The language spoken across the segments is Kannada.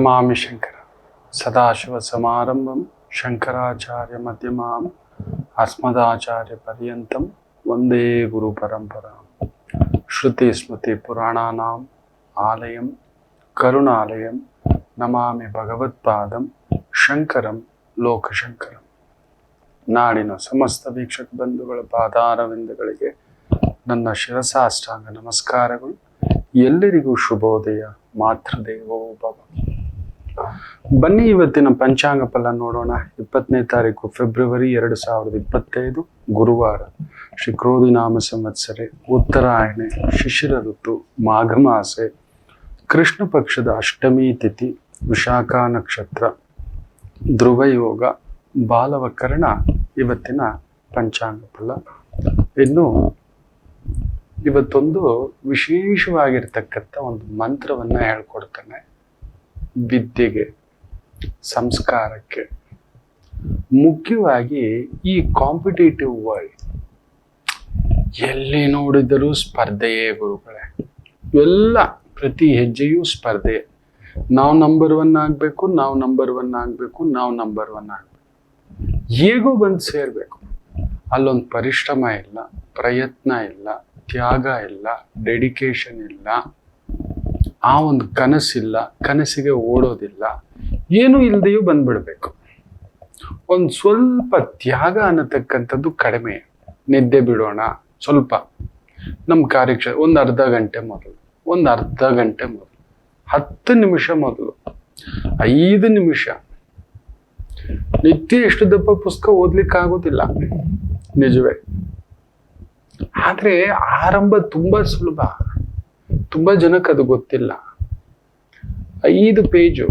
ನಮಾಮಿ ಶಂಕರ ಸದಾಶಿವ ಸಮಾರಂಭಂ ಶಂಕರಾಚಾರ್ಯ ಮಧ್ಯಮಾಂ ಅಸ್ಮದಾಚಾರ್ಯ ಪರ್ಯಂತಂ ವಂದೇ ಗುರು ಪರಂಪರಾಂ ಶ್ರುತಿ ಸ್ಮೃತಿ ಪುರಾಣಾನಾಂ ಆಲಯಂ ಕರುಣಾಲಯಂ ನಮಾಮಿ ಭಗವತ್ಪಾದಂ ಶಂಕರಂ ಲೋಕಶಂಕರಂ. ನಾಡಿನ ಸಮಸ್ತ ವೀಕ್ಷಕ ಬಂಧುಗಳ ಪಾದಾರವಿಂದಗಳಿಗೆ ನನ್ನ ಶಿರಸಾಷ್ಟಾಂಗ ನಮಸ್ಕಾರಗಳು. ಎಲ್ಲರಿಗೂ ಶುಭೋದಯ. ಮಾತೃದೇವೋ ಭವ. ಬನ್ನಿ ಇವತ್ತಿನ ಪಂಚಾಂಗ ಫಲ ನೋಡೋಣ. 20ನೇ ತಾರೀಕು ಫೆಬ್ರವರಿ 2025 ಗುರುವಾರ. ಶ್ರೀ ಕ್ರೋಧಿ ನಾಮ ಸಂವತ್ಸರೆ, ಉತ್ತರಾಯಣೆ, ಶಿಶಿರ ಋತು, ಮಾಘ ಮಾಸೆ, ಕೃಷ್ಣ ಪಕ್ಷದ ಅಷ್ಟಮಿ ತಿಥಿ, ವಿಶಾಖ ನಕ್ಷತ್ರ, ಧ್ರುವಯೋಗ, ಬಾಲವಕರಣ. ಇವತ್ತಿನ ಪಂಚಾಂಗ ಫಲ. ಇನ್ನು ಇವತ್ತೊಂದು ವಿಶೇಷವಾಗಿರ್ತಕ್ಕಂಥ ಒಂದು ಮಂತ್ರವನ್ನ ಹೇಳ್ಕೊಡ್ತಾನೆ. ವಿದ್ಯೆಗೆ, ಸಂಸ್ಕಾರಕ್ಕೆ, ಮುಖ್ಯವಾಗಿ ಈ ಕಾಂಪಿಟೇಟಿವ್ ವರ್ಲ್ಡ್, ಎಲ್ಲಿ ನೋಡಿದರೂ ಸ್ಪರ್ಧೆಯೇ ಗುರುಗಳೇ. ಎಲ್ಲ ಪ್ರತಿ ಹೆಜ್ಜೆಯೂ ಸ್ಪರ್ಧೆ. ನಾವು ನಂಬರ್ 1 ಆಗಬೇಕು, ನಾವು ನಂಬರ್ 1 ಆಗಬೇಕು, ನಾವು ನಂಬರ್ 1 ಆಗಬೇಕು. ಹೇಗೋ ಬಂದು ಸೇರ್ಬೇಕು. ಅಲ್ಲೊಂದು ಪರಿಶ್ರಮ ಇಲ್ಲ, ಪ್ರಯತ್ನ ಇಲ್ಲ, ತ್ಯಾಗ ಇಲ್ಲ, ಡೆಡಿಕೇಶನ್ ಇಲ್ಲ, ಆ ಒಂದು ಕನಸಿಲ್ಲ, ಕನಸಿಗೆ ಓಡೋದಿಲ್ಲ, ಏನೂ ಇಲ್ಲದೆಯೂ ಬಂದ್ಬಿಡ್ಬೇಕು. ಒಂದು ಸ್ವಲ್ಪ ತ್ಯಾಗ ಅನ್ನತಕ್ಕಂಥದ್ದು ಕಡಿಮೆ. ನಿದ್ದೆ ಬಿಡೋಣ ಸ್ವಲ್ಪ, ನಮ್ಮ ಕಾರ್ಯಕ್ಷೇತ್ರ ಒಂದು ಅರ್ಧ ಗಂಟೆ ಮೊದಲು, 10 ನಿಮಿಷ ಮೊದಲು, 5 ನಿಮಿಷ. ನಿತ್ಯ ಎಷ್ಟು ದಪ್ಪ ಪುಸ್ತಕ ಓದ್ಲಿಕ್ಕೆ ಆಗೋದಿಲ್ಲ, ನಿಜವೇ. ಆದ್ರೆ ಆರಂಭ ತುಂಬಾ ಸುಲಭ. ತುಂಬಾ ಜನಕ್ಕೆ ಅದು ಗೊತ್ತಿಲ್ಲ. 5 ಪೇಜು,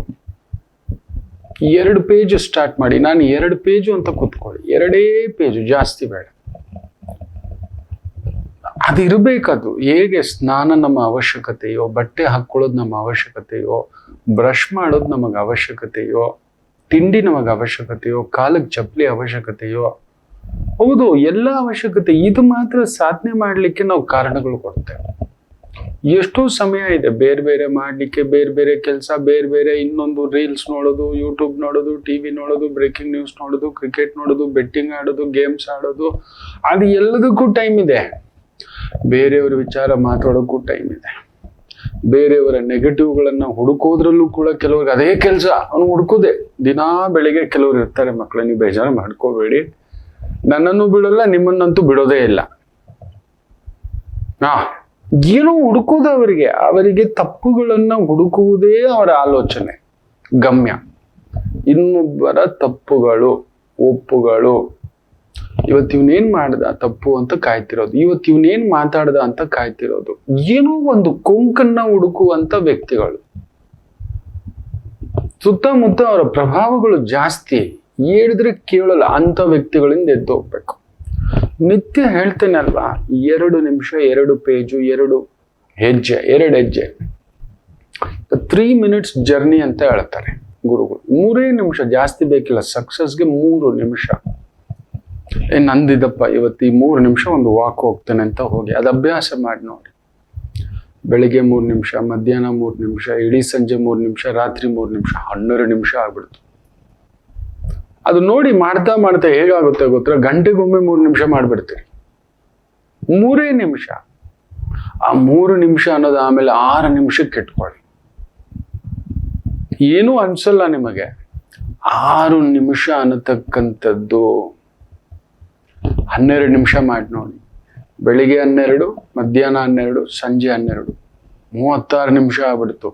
2 ಪೇಜು ಸ್ಟಾರ್ಟ್ ಮಾಡಿ. ನಾನು 2 ಪೇಜು ಅಂತ ಕೂತ್ಕೊಳ್ಳಿ, 2 ಪೇಜು, ಜಾಸ್ತಿ ಬೇಡ. ಅದಿರ್ಬೇಕದು. ಹೇಗೆ ಸ್ನಾನ ನಮ್ಮ ಅವಶ್ಯಕತೆಯೋ, ಬಟ್ಟೆ ಹಾಕೊಳ್ಳೋದು ನಮ್ಮ ಅವಶ್ಯಕತೆಯೋ, ಬ್ರಷ್ ಮಾಡೋದು ನಮಗೆ ಅವಶ್ಯಕತೆಯೋ, ತಿಂಡಿ ನಮಗೆ ಅವಶ್ಯಕತೆಯೋ, ಕಾಲಕ್ಕೆ ಚಪ್ಪಲಿ ಅವಶ್ಯಕತೆಯೋ, ಹೌದು, ಎಲ್ಲ ಅವಶ್ಯಕತೆ. ಇದು ಮಾತ್ರ ಸಾಧನೆ ಮಾಡ್ಲಿಕ್ಕೆ ನಾವು ಕಾರಣಗಳು ಕೊಡ್ತೇವೆ. ಎಷ್ಟೋ ಸಮಯ ಇದೆ ಬೇರೆ ಬೇರೆ ಮಾಡ್ಲಿಕ್ಕೆ, ಬೇರೆ ಬೇರೆ ಕೆಲಸ, ಬೇರೆ ಬೇರೆ ಇನ್ನೊಂದು ರೀಲ್ಸ್ ನೋಡೋದು, ಯೂಟ್ಯೂಬ್ ನೋಡೋದು, ಟಿವಿ ನೋಡೋದು, ಬ್ರೇಕಿಂಗ್ ನ್ಯೂಸ್ ನೋಡೋದು, ಕ್ರಿಕೆಟ್ ನೋಡೋದು, ಬೆಟ್ಟಿಂಗ್ ಆಡೋದು, ಗೇಮ್ಸ್ ಆಡೋದು. ಅದು ಎಲ್ಲದಕ್ಕೂ ಟೈಮ್ ಇದೆ. ಬೇರೆಯವರ ವಿಚಾರ ಮಾತಾಡೋಕ್ಕೂ ಟೈಮ್ ಇದೆ. ಬೇರೆಯವರ ನೆಗೆಟಿವ್ಗಳನ್ನ ಹುಡುಕೋದ್ರಲ್ಲೂ ಕೂಡ ಕೆಲವ್ರಿಗೆ ಅದೇ ಕೆಲಸ, ಅವನು ಹುಡುಕೋದೆ. ದಿನಾ ಬೆಳಿಗ್ಗೆ ಕೆಲವ್ರು ಇರ್ತಾರೆ, ಮಕ್ಕಳ ನೀವು ಬೇಜಾರು ಮಾಡ್ಕೋಬೇಡಿ, ನನ್ನನ್ನು ಬಿಡಲ್ಲ, ನಿಮ್ಮನ್ನಂತೂ ಬಿಡೋದೇ ಇಲ್ಲ. ಏನೋ ಹುಡುಕೋದು ಅವರಿಗೆ ತಪ್ಪುಗಳನ್ನ ಹುಡುಕುವುದೇ ಅವರ ಆಲೋಚನೆ, ಗಮ್ಯ. ಇನ್ನೊಬ್ಬರ ತಪ್ಪುಗಳು, ಒಪ್ಪುಗಳು. ಇವತ್ತಿವನೇನ್ ಮಾಡ್ದ ತಪ್ಪು ಅಂತ ಕಾಯ್ತಿರೋದು, ಇವತ್ತಿವನೇನ್ ಮಾತಾಡ್ದ ಅಂತ ಕಾಯ್ತಿರೋದು. ಏನೋ ಒಂದು ಕೊಂಕನ್ನ ಹುಡುಕುವಂತ ವ್ಯಕ್ತಿಗಳು. ಸುತ್ತಮುತ್ತ ಅವರ ಪ್ರಭಾವಗಳು ಜಾಸ್ತಿ. ಹೇಳಿದ್ರೆ ಕೇಳಲ್ಲ, ಅಂತ ವ್ಯಕ್ತಿಗಳಿಂದ ಎದ್ದು ಹೋಗ್ಬೇಕು. ನಿತ್ಯ ಹೇಳ್ತೇನೆ ಅಲ್ವಾ, 2 ನಿಮಿಷ, 2 ಪೇಜು, 2 ಹೆಜ್ಜೆ. 3 ಮಿನಿಟ್ಸ್ ಜರ್ನಿ ಅಂತ ಹೇಳ್ತಾರೆ ಗುರುಗಳು. 3 ನಿಮಿಷ, ಜಾಸ್ತಿ ಬೇಕಿಲ್ಲ. ಸಕ್ಸಸ್ಗೆ 3 ನಿಮಿಷ. ನಂದಿದಪ್ಪ ಇವತ್ತು ಈ 3 ನಿಮಿಷ ಒಂದು ವಾಕ್ ಹೋಗ್ತೇನೆ ಅಂತ ಹೋಗಿ ಅದು ಅಭ್ಯಾಸ ಮಾಡಿ ನೋಡಿ. ಬೆಳಿಗ್ಗೆ 3 ನಿಮಿಷ, ಮಧ್ಯಾಹ್ನ 3 ನಿಮಿಷ, ಇಡೀ ಸಂಜೆ 3 ನಿಮಿಷ, ರಾತ್ರಿ 3 ನಿಮಿಷ, 12 ನಿಮಿಷ ಆಗ್ಬಿಡ್ತು. ಅದು ನೋಡಿ ಮಾಡ್ತಾ ಮಾಡ್ತಾ ಹೇಗಾಗುತ್ತೆ ಗೊತ್ತಾ, ಗಂಟೆಗೊಮ್ಮೆ 3 ನಿಮಿಷ ಮಾಡ್ಬಿಡ್ತೀರಿ. 3 ನಿಮಿಷ. ಆ 3 ನಿಮಿಷ ಅನ್ನೋದು ಆಮೇಲೆ 6 ನಿಮಿಷಕ್ಕೆ ಇಟ್ಕೊಳ್ಳಿ. ಏನೂ ಅನ್ಸಲ್ಲ ನಿಮಗೆ. 6 ನಿಮಿಷ ಅನ್ನತಕ್ಕಂಥದ್ದು 12 ನಿಮಿಷ ಮಾಡಿ ನೋಡಿ. ಬೆಳಿಗ್ಗೆ 12, ಮಧ್ಯಾಹ್ನ 12, ಸಂಜೆ 12, 36 ನಿಮಿಷ ಆಗ್ಬಿಡ್ತು.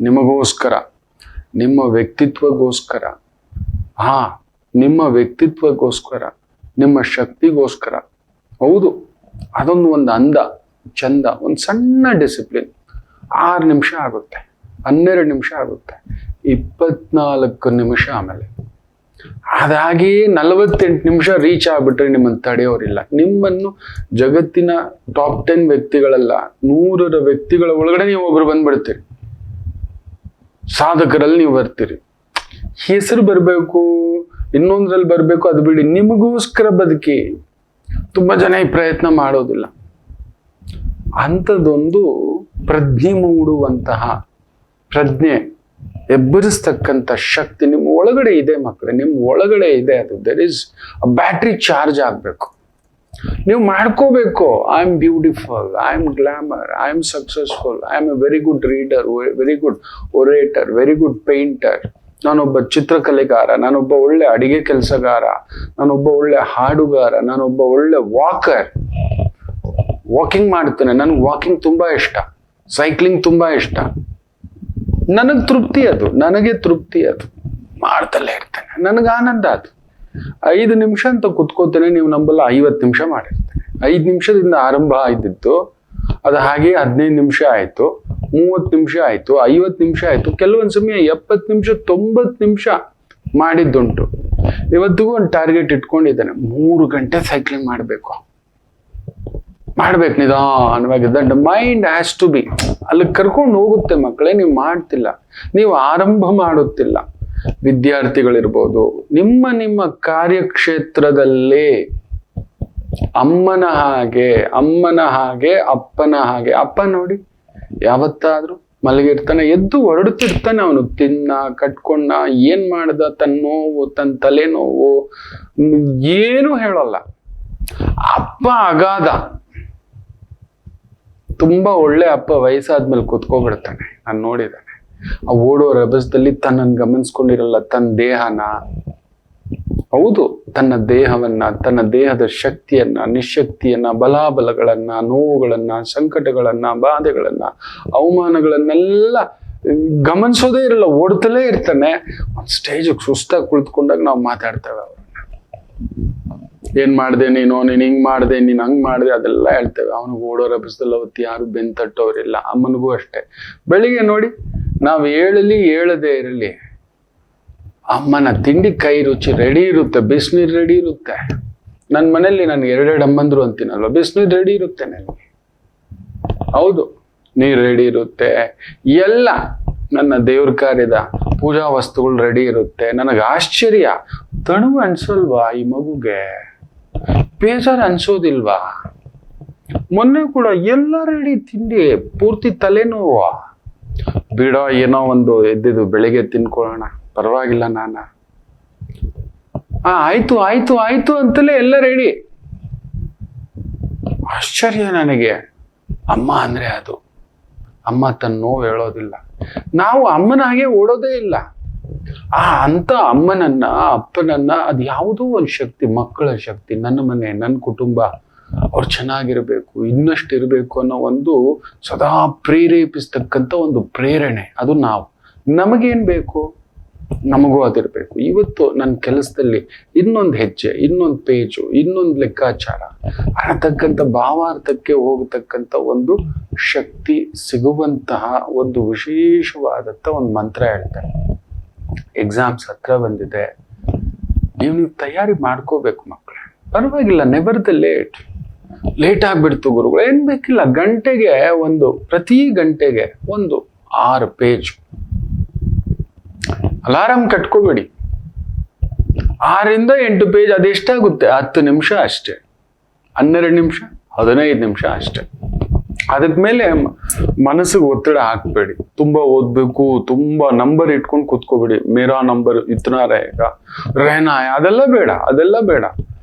ನಿಮಗೋಸ್ಕರ, ನಿಮ್ಮ ವ್ಯಕ್ತಿತ್ವಗೋಸ್ಕರ, ನಿಮ್ಮ ವ್ಯಕ್ತಿತ್ವಗೋಸ್ಕರ, ನಿಮ್ಮ ಶಕ್ತಿಗೋಸ್ಕರ. ಹೌದು, ಅದೊಂದು ಅಂದ, ಚಂದ, ಒಂದು ಸಣ್ಣ ಡಿಸಿಪ್ಲಿನ್. 6 ನಿಮಿಷ ಆಗುತ್ತೆ, 12 ನಿಮಿಷ ಆಗುತ್ತೆ, 24 ನಿಮಿಷ. ಆಮೇಲೆ ಅದಾಗಿ 48 ನಿಮಿಷ ರೀಚ್ ಆಗ್ಬಿಟ್ರೆ ನಿಮ್ಮನ್ನು ತಡೆಯೋರಿಲ್ಲ. ನಿಮ್ಮನ್ನು ಜಗತ್ತಿನ ಟಾಪ್ 10 ವ್ಯಕ್ತಿಗಳಲ್ಲ, 100 ವ್ಯಕ್ತಿಗಳ ಒಳಗಡೆ ನೀವು ಒಬ್ರು ಬಂದ್ಬಿಡ್ತೀರಿ. ಸಾಧಕರಲ್ಲಿ ನೀವು ಬರ್ತೀರಿ. ಹೆಸರು ಬರಬೇಕು, ಇನ್ನೊಂದ್ರಲ್ಲಿ ಬರಬೇಕು, ಅದು ಬಿಡಿ. ನಿಮಗೋಸ್ಕರ ಬದುಕಿ. ತುಂಬಾ ಜನ ಈ ಪ್ರಯತ್ನ ಮಾಡೋದಿಲ್ಲ. ಅಂಥದ್ದೊಂದು ಪ್ರಜ್ಞೆ ಮೂಡುವಂತಹ ಪ್ರಜ್ಞೆ ಎಬ್ಬರಿಸ್ತಕ್ಕಂಥ ಶಕ್ತಿ ನಿಮ್ಮ ಒಳಗಡೆ ಇದೆ ಮಕ್ಕಳೇ, ನಿಮ್ಮ ಒಳಗಡೆ ಇದೆ. ಅದು ದೆರ್ ಇಸ್ ಬ್ಯಾಟ್ರಿ ಚಾರ್ಜ್ ಆಗಬೇಕು. ನೀವು ಮಾಡ್ಕೋಬೇಕು. I am beautiful, I am glamour, I am successful, I am A very good reader, very good orator, very good painter, ನಾನೊಬ್ಬ ಚಿತ್ರಕಲೆಗಾರ, ನಾನೊಬ್ಬ ಒಳ್ಳೆ ಅಡಿಗೆ ಕೆಲಸಗಾರ, ನಾನೊಬ್ಬ ಒಳ್ಳೆ ಹಾಡುಗಾರ, ನಾನೊಬ್ಬ ಒಳ್ಳೆ ವಾಕಿಂಗ್ ಮಾಡ್ತೇನೆ, ನನಗೆ ವಾಕಿಂಗ್ ತುಂಬಾ ಇಷ್ಟ, ಸೈಕ್ಲಿಂಗ್ ತುಂಬಾ ಇಷ್ಟ, ನನಗೆ ತೃಪ್ತಿ ಅದು, ನನಗೆ ತೃಪ್ತಿ ಅದು, ಮಾಡ್ತಲೇ ಇರ್ತೇನೆ, ನನಗೆ ಆನಂದ ಅದು. 5 ನಿಮಿಷ ಅಂತ ಕುತ್ಕೋತೇನೆ, ನೀವು ನಂಬಲ್ಲ 50 ನಿಮಿಷ ಮಾಡಿರ್ತೇನೆ. 5 ನಿಮಿಷದಿಂದ ಆರಂಭ ಆಗಿದ್ದು ಅದು ಹಾಗೆ 15 ನಿಮಿಷ ಆಯ್ತು, 30 ನಿಮಿಷ ಆಯ್ತು, 50 ನಿಮಿಷ ಆಯ್ತು, ಕೆಲವೊಂದು ಸಮಯ 70 ನಿಮಿಷ 90 ನಿಮಿಷ ಮಾಡಿದ್ದುಂಟು. ಇವತ್ತಿಗೂ ಒಂದು ಟಾರ್ಗೆಟ್ ಇಟ್ಕೊಂಡಿದ್ದೇನೆ, 3 ಗಂಟೆ ಸೈಕ್ಲಿಂಗ್ ಮಾಡ್ಬೇಕು ನಿಧಾನವಾಗಿ. That mind has to be ಅಲ್ಲಿ ಕರ್ಕೊಂಡು ಹೋಗುತ್ತೆ ಮಕ್ಕಳೇ. ನೀವು ಮಾಡ್ತಿಲ್ಲ, ನೀವು ಆರಂಭ ಮಾಡುತ್ತಿಲ್ಲ. ವಿದ್ಯಾರ್ಥಿಗಳಿರ್ಬೋದು, ನಿಮ್ಮ ಕಾರ್ಯಕ್ಷೇತ್ರದಲ್ಲೇ ಅಮ್ಮನ ಹಾಗೆ ಅಪ್ಪನ ಹಾಗೆ. ಅಪ್ಪ ನೋಡಿ ಯಾವತ್ತಾದ್ರೂ ಮಲಗಿರ್ತಾನೆ, ಎದ್ದು ಹೊರಡುತ್ತಿರ್ತಾನೆ, ಅವನು ತಿನ್ನ ಕಟ್ಕೊಂಡ, ಏನ್ ಮಾಡ್ದ, ತನ್ನ ನೋವು, ತನ್ನ ತಲೆನೋವು ಏನು ಹೇಳಲ್ಲ. ಅಪ್ಪ ಅಗಾಧ, ತುಂಬಾ ಒಳ್ಳೆ ಅಪ್ಪ ವಯಸ್ಸಾದ್ಮೇಲೆ ಕೂತ್ಕೊಬಿಡ್ತಾನೆ. ನಾನು ನೋಡಿದ್ದಾನೆ. ಆ ಓಡೋ ರಭಸದಲ್ಲಿ ತನ್ನನ್ನು ಗಮನಿಸ್ಕೊಂಡಿರಲ್ಲ, ತನ್ನ ದೇಹನ, ಹೌದು ತನ್ನ ದೇಹವನ್ನ, ತನ್ನ ದೇಹದ ಶಕ್ತಿಯನ್ನ, ನಿಶಕ್ತಿಯನ್ನ, ಬಲಾಬಲಗಳನ್ನ, ನೋವುಗಳನ್ನ, ಸಂಕಟಗಳನ್ನ, ಬಾಧೆಗಳನ್ನ, ಅವಮಾನಗಳನ್ನೆಲ್ಲ ಗಮನಿಸೋದೇ ಇರಲ್ಲ, ಓಡ್ತಲೇ ಇರ್ತಾನೆ. ಒಂದು ಸ್ಟೇಜಿಗೆ ಸುಸ್ತಾಗಿ ಕುಳಿತುಕೊಂಡಾಗ ನಾವು ಮಾತಾಡ್ತೇವೆ ಅವ್ರನ್ನ, ಏನ್ ಮಾಡ್ದೆ ನೀನು ಹಿಂಗ್ ಮಾಡ್ದೆ, ನೀನ್ ಹಂಗ್ ಮಾಡ್ದೆ, ಅದೆಲ್ಲ ಹೇಳ್ತೇವೆ. ಅವನಿಗೆ ಓಡೋ ರಭಸದಲ್ಲಿ ಅವತ್ತು ಯಾರು ಬೆನ್ ತಟ್ಟೋರಿಲ್ಲ. ಅಮ್ಮನಿಗೂ ಅಷ್ಟೇ. ಬೆಳಿಗ್ಗೆ ನೋಡಿ, ನಾವು ಹೇಳದೇ ಇರಲಿ, ಅಮ್ಮನ ತಿಂಡಿ ಕೈ ರುಚಿ ರೆಡಿ ಇರುತ್ತೆ, ಬಿಸಿನೀರು ರೆಡಿ ಇರುತ್ತೆ. ನನ್ನ ಮನೇಲಿ ನನ್ಗೆ 2 ಅಮ್ಮಂದ್ರು ಅಂತೀನಲ್ವ, ಬಿಸಿನೀರು ರೆಡಿ ಇರುತ್ತೆ ನನಗೆ, ಹೌದು, ನೀರು ರೆಡಿ ಇರುತ್ತೆ, ಎಲ್ಲ ನನ್ನ ದೇವ್ರ ಕಾರ್ಯದ ಪೂಜಾ ವಸ್ತುಗಳು ರೆಡಿ ಇರುತ್ತೆ. ನನಗೆ ಆಶ್ಚರ್ಯ, ತಣುವು ಅನ್ಸಲ್ವಾ ಈ ಮಗುಗೆ, ಬೇಜಾರು ಅನ್ಸೋದಿಲ್ವಾ? ಮೊನ್ನೆ ಕೂಡ ಎಲ್ಲ ರೆಡಿ, ತಿಂಡಿ ಪೂರ್ತಿ ತಲೆನೋವು, ಬಿಡೋ ಏನೋ ಒಂದು ಎದ್ದಿದ್ದು ಬೆಳಿಗ್ಗೆ ತಿನ್ಕೊಳ್ಳೋಣ, ಪರವಾಗಿಲ್ಲ ಆಯ್ತು ಅಂತಲೇ ಎಲ್ಲ ರೆಡಿ. ಆಶ್ಚರ್ಯ ನನಗೆ. ಅಮ್ಮ ಅಂದ್ರೆ ಅದು. ಅಮ್ಮ ತನ್ನ ನೋವು ಹೇಳೋದಿಲ್ಲ. ನಾವು ಅಮ್ಮನ ಹಾಗೆ ಓಡೋದೇ ಇಲ್ಲ. ಅಂತ ಅಮ್ಮನನ್ನ, ಅಪ್ಪನನ್ನ, ಅದು ಯಾವುದೋ ಒಂದು ಶಕ್ತಿ, ಮಕ್ಕಳ ಶಕ್ತಿ, ನನ್ನ ಮನೆ, ನನ್ನ ಕುಟುಂಬ, ಅವ್ರು ಚೆನ್ನಾಗಿರ್ಬೇಕು, ಇನ್ನಷ್ಟು ಇರಬೇಕು ಅನ್ನೋ ಒಂದು ಸದಾ ಪ್ರೇರೇಪಿಸ್ತಕ್ಕಂಥ ಒಂದು ಪ್ರೇರಣೆ, ಅದು ನಾವು. ನಮಗೇನ್ ಬೇಕು, ನಮಗೂ ಅದಿರ್ಬೇಕು. ಇವತ್ತು ನನ್ನ ಕೆಲಸದಲ್ಲಿ ಇನ್ನೊಂದು ಹೆಜ್ಜೆ, ಇನ್ನೊಂದು ಪೇಜು, ಇನ್ನೊಂದು ಲೆಕ್ಕಾಚಾರ ಅನ್ನತಕ್ಕಂಥ ಭಾವಾರ್ಥಕ್ಕೆ ಹೋಗತಕ್ಕಂಥ ಒಂದು ಶಕ್ತಿ ಸಿಗುವಂತಹ ಒಂದು ವಿಶೇಷವಾದಂಥ ಒಂದು ಮಂತ್ರ ಹೇಳ್ತಾರೆ. ಎಕ್ಸಾಮ್ಸ್ ಹತ್ರ ಬಂದಿದೆ, ನೀವು ತಯಾರಿ ಮಾಡ್ಕೋಬೇಕು ಮಕ್ಕಳೇ. ಪರವಾಗಿಲ್ಲ, ನೆವರ್ ದ ಲೇಟ್ ಆಗ್ಬಿಡ್ತು ಗುರುಗಳು, ಏನ್ ಬೇಕಿಲ್ಲ, ಗಂಟೆಗೆ ಪ್ರತಿ ಗಂಟೆಗೆ 6 ಪೇಜ್ ಅಲಾರಾಮ್ ಕಟ್ಕೋಬೇಡಿ. 6 ಇಂದ 8 ಪೇಜ್, ಅದೆಷ್ಟಾಗುತ್ತೆ? 10 ನಿಮಿಷ ಅಷ್ಟೇ, 12 ನಿಮಿಷ, 15 ನಿಮಿಷ ಅಷ್ಟೇ. ಅದಕ್ಕೆ ಮೇಲೆ ಮನಸ್ಸಿಗೆ ಒತ್ತಡ ಹಾಕ್ಬೇಡಿ. ತುಂಬಾ ಓದ್ಬೇಕು, ತುಂಬಾ ನಂಬರ್ ಇಟ್ಕೊಂಡು ಕೂತ್ಕೋಬೇಡಿ. ಮೇರಾ ನಂಬರ್ ಇತ್ನಾ ರೇನಾ, ಅದೆಲ್ಲ ಬೇಡ.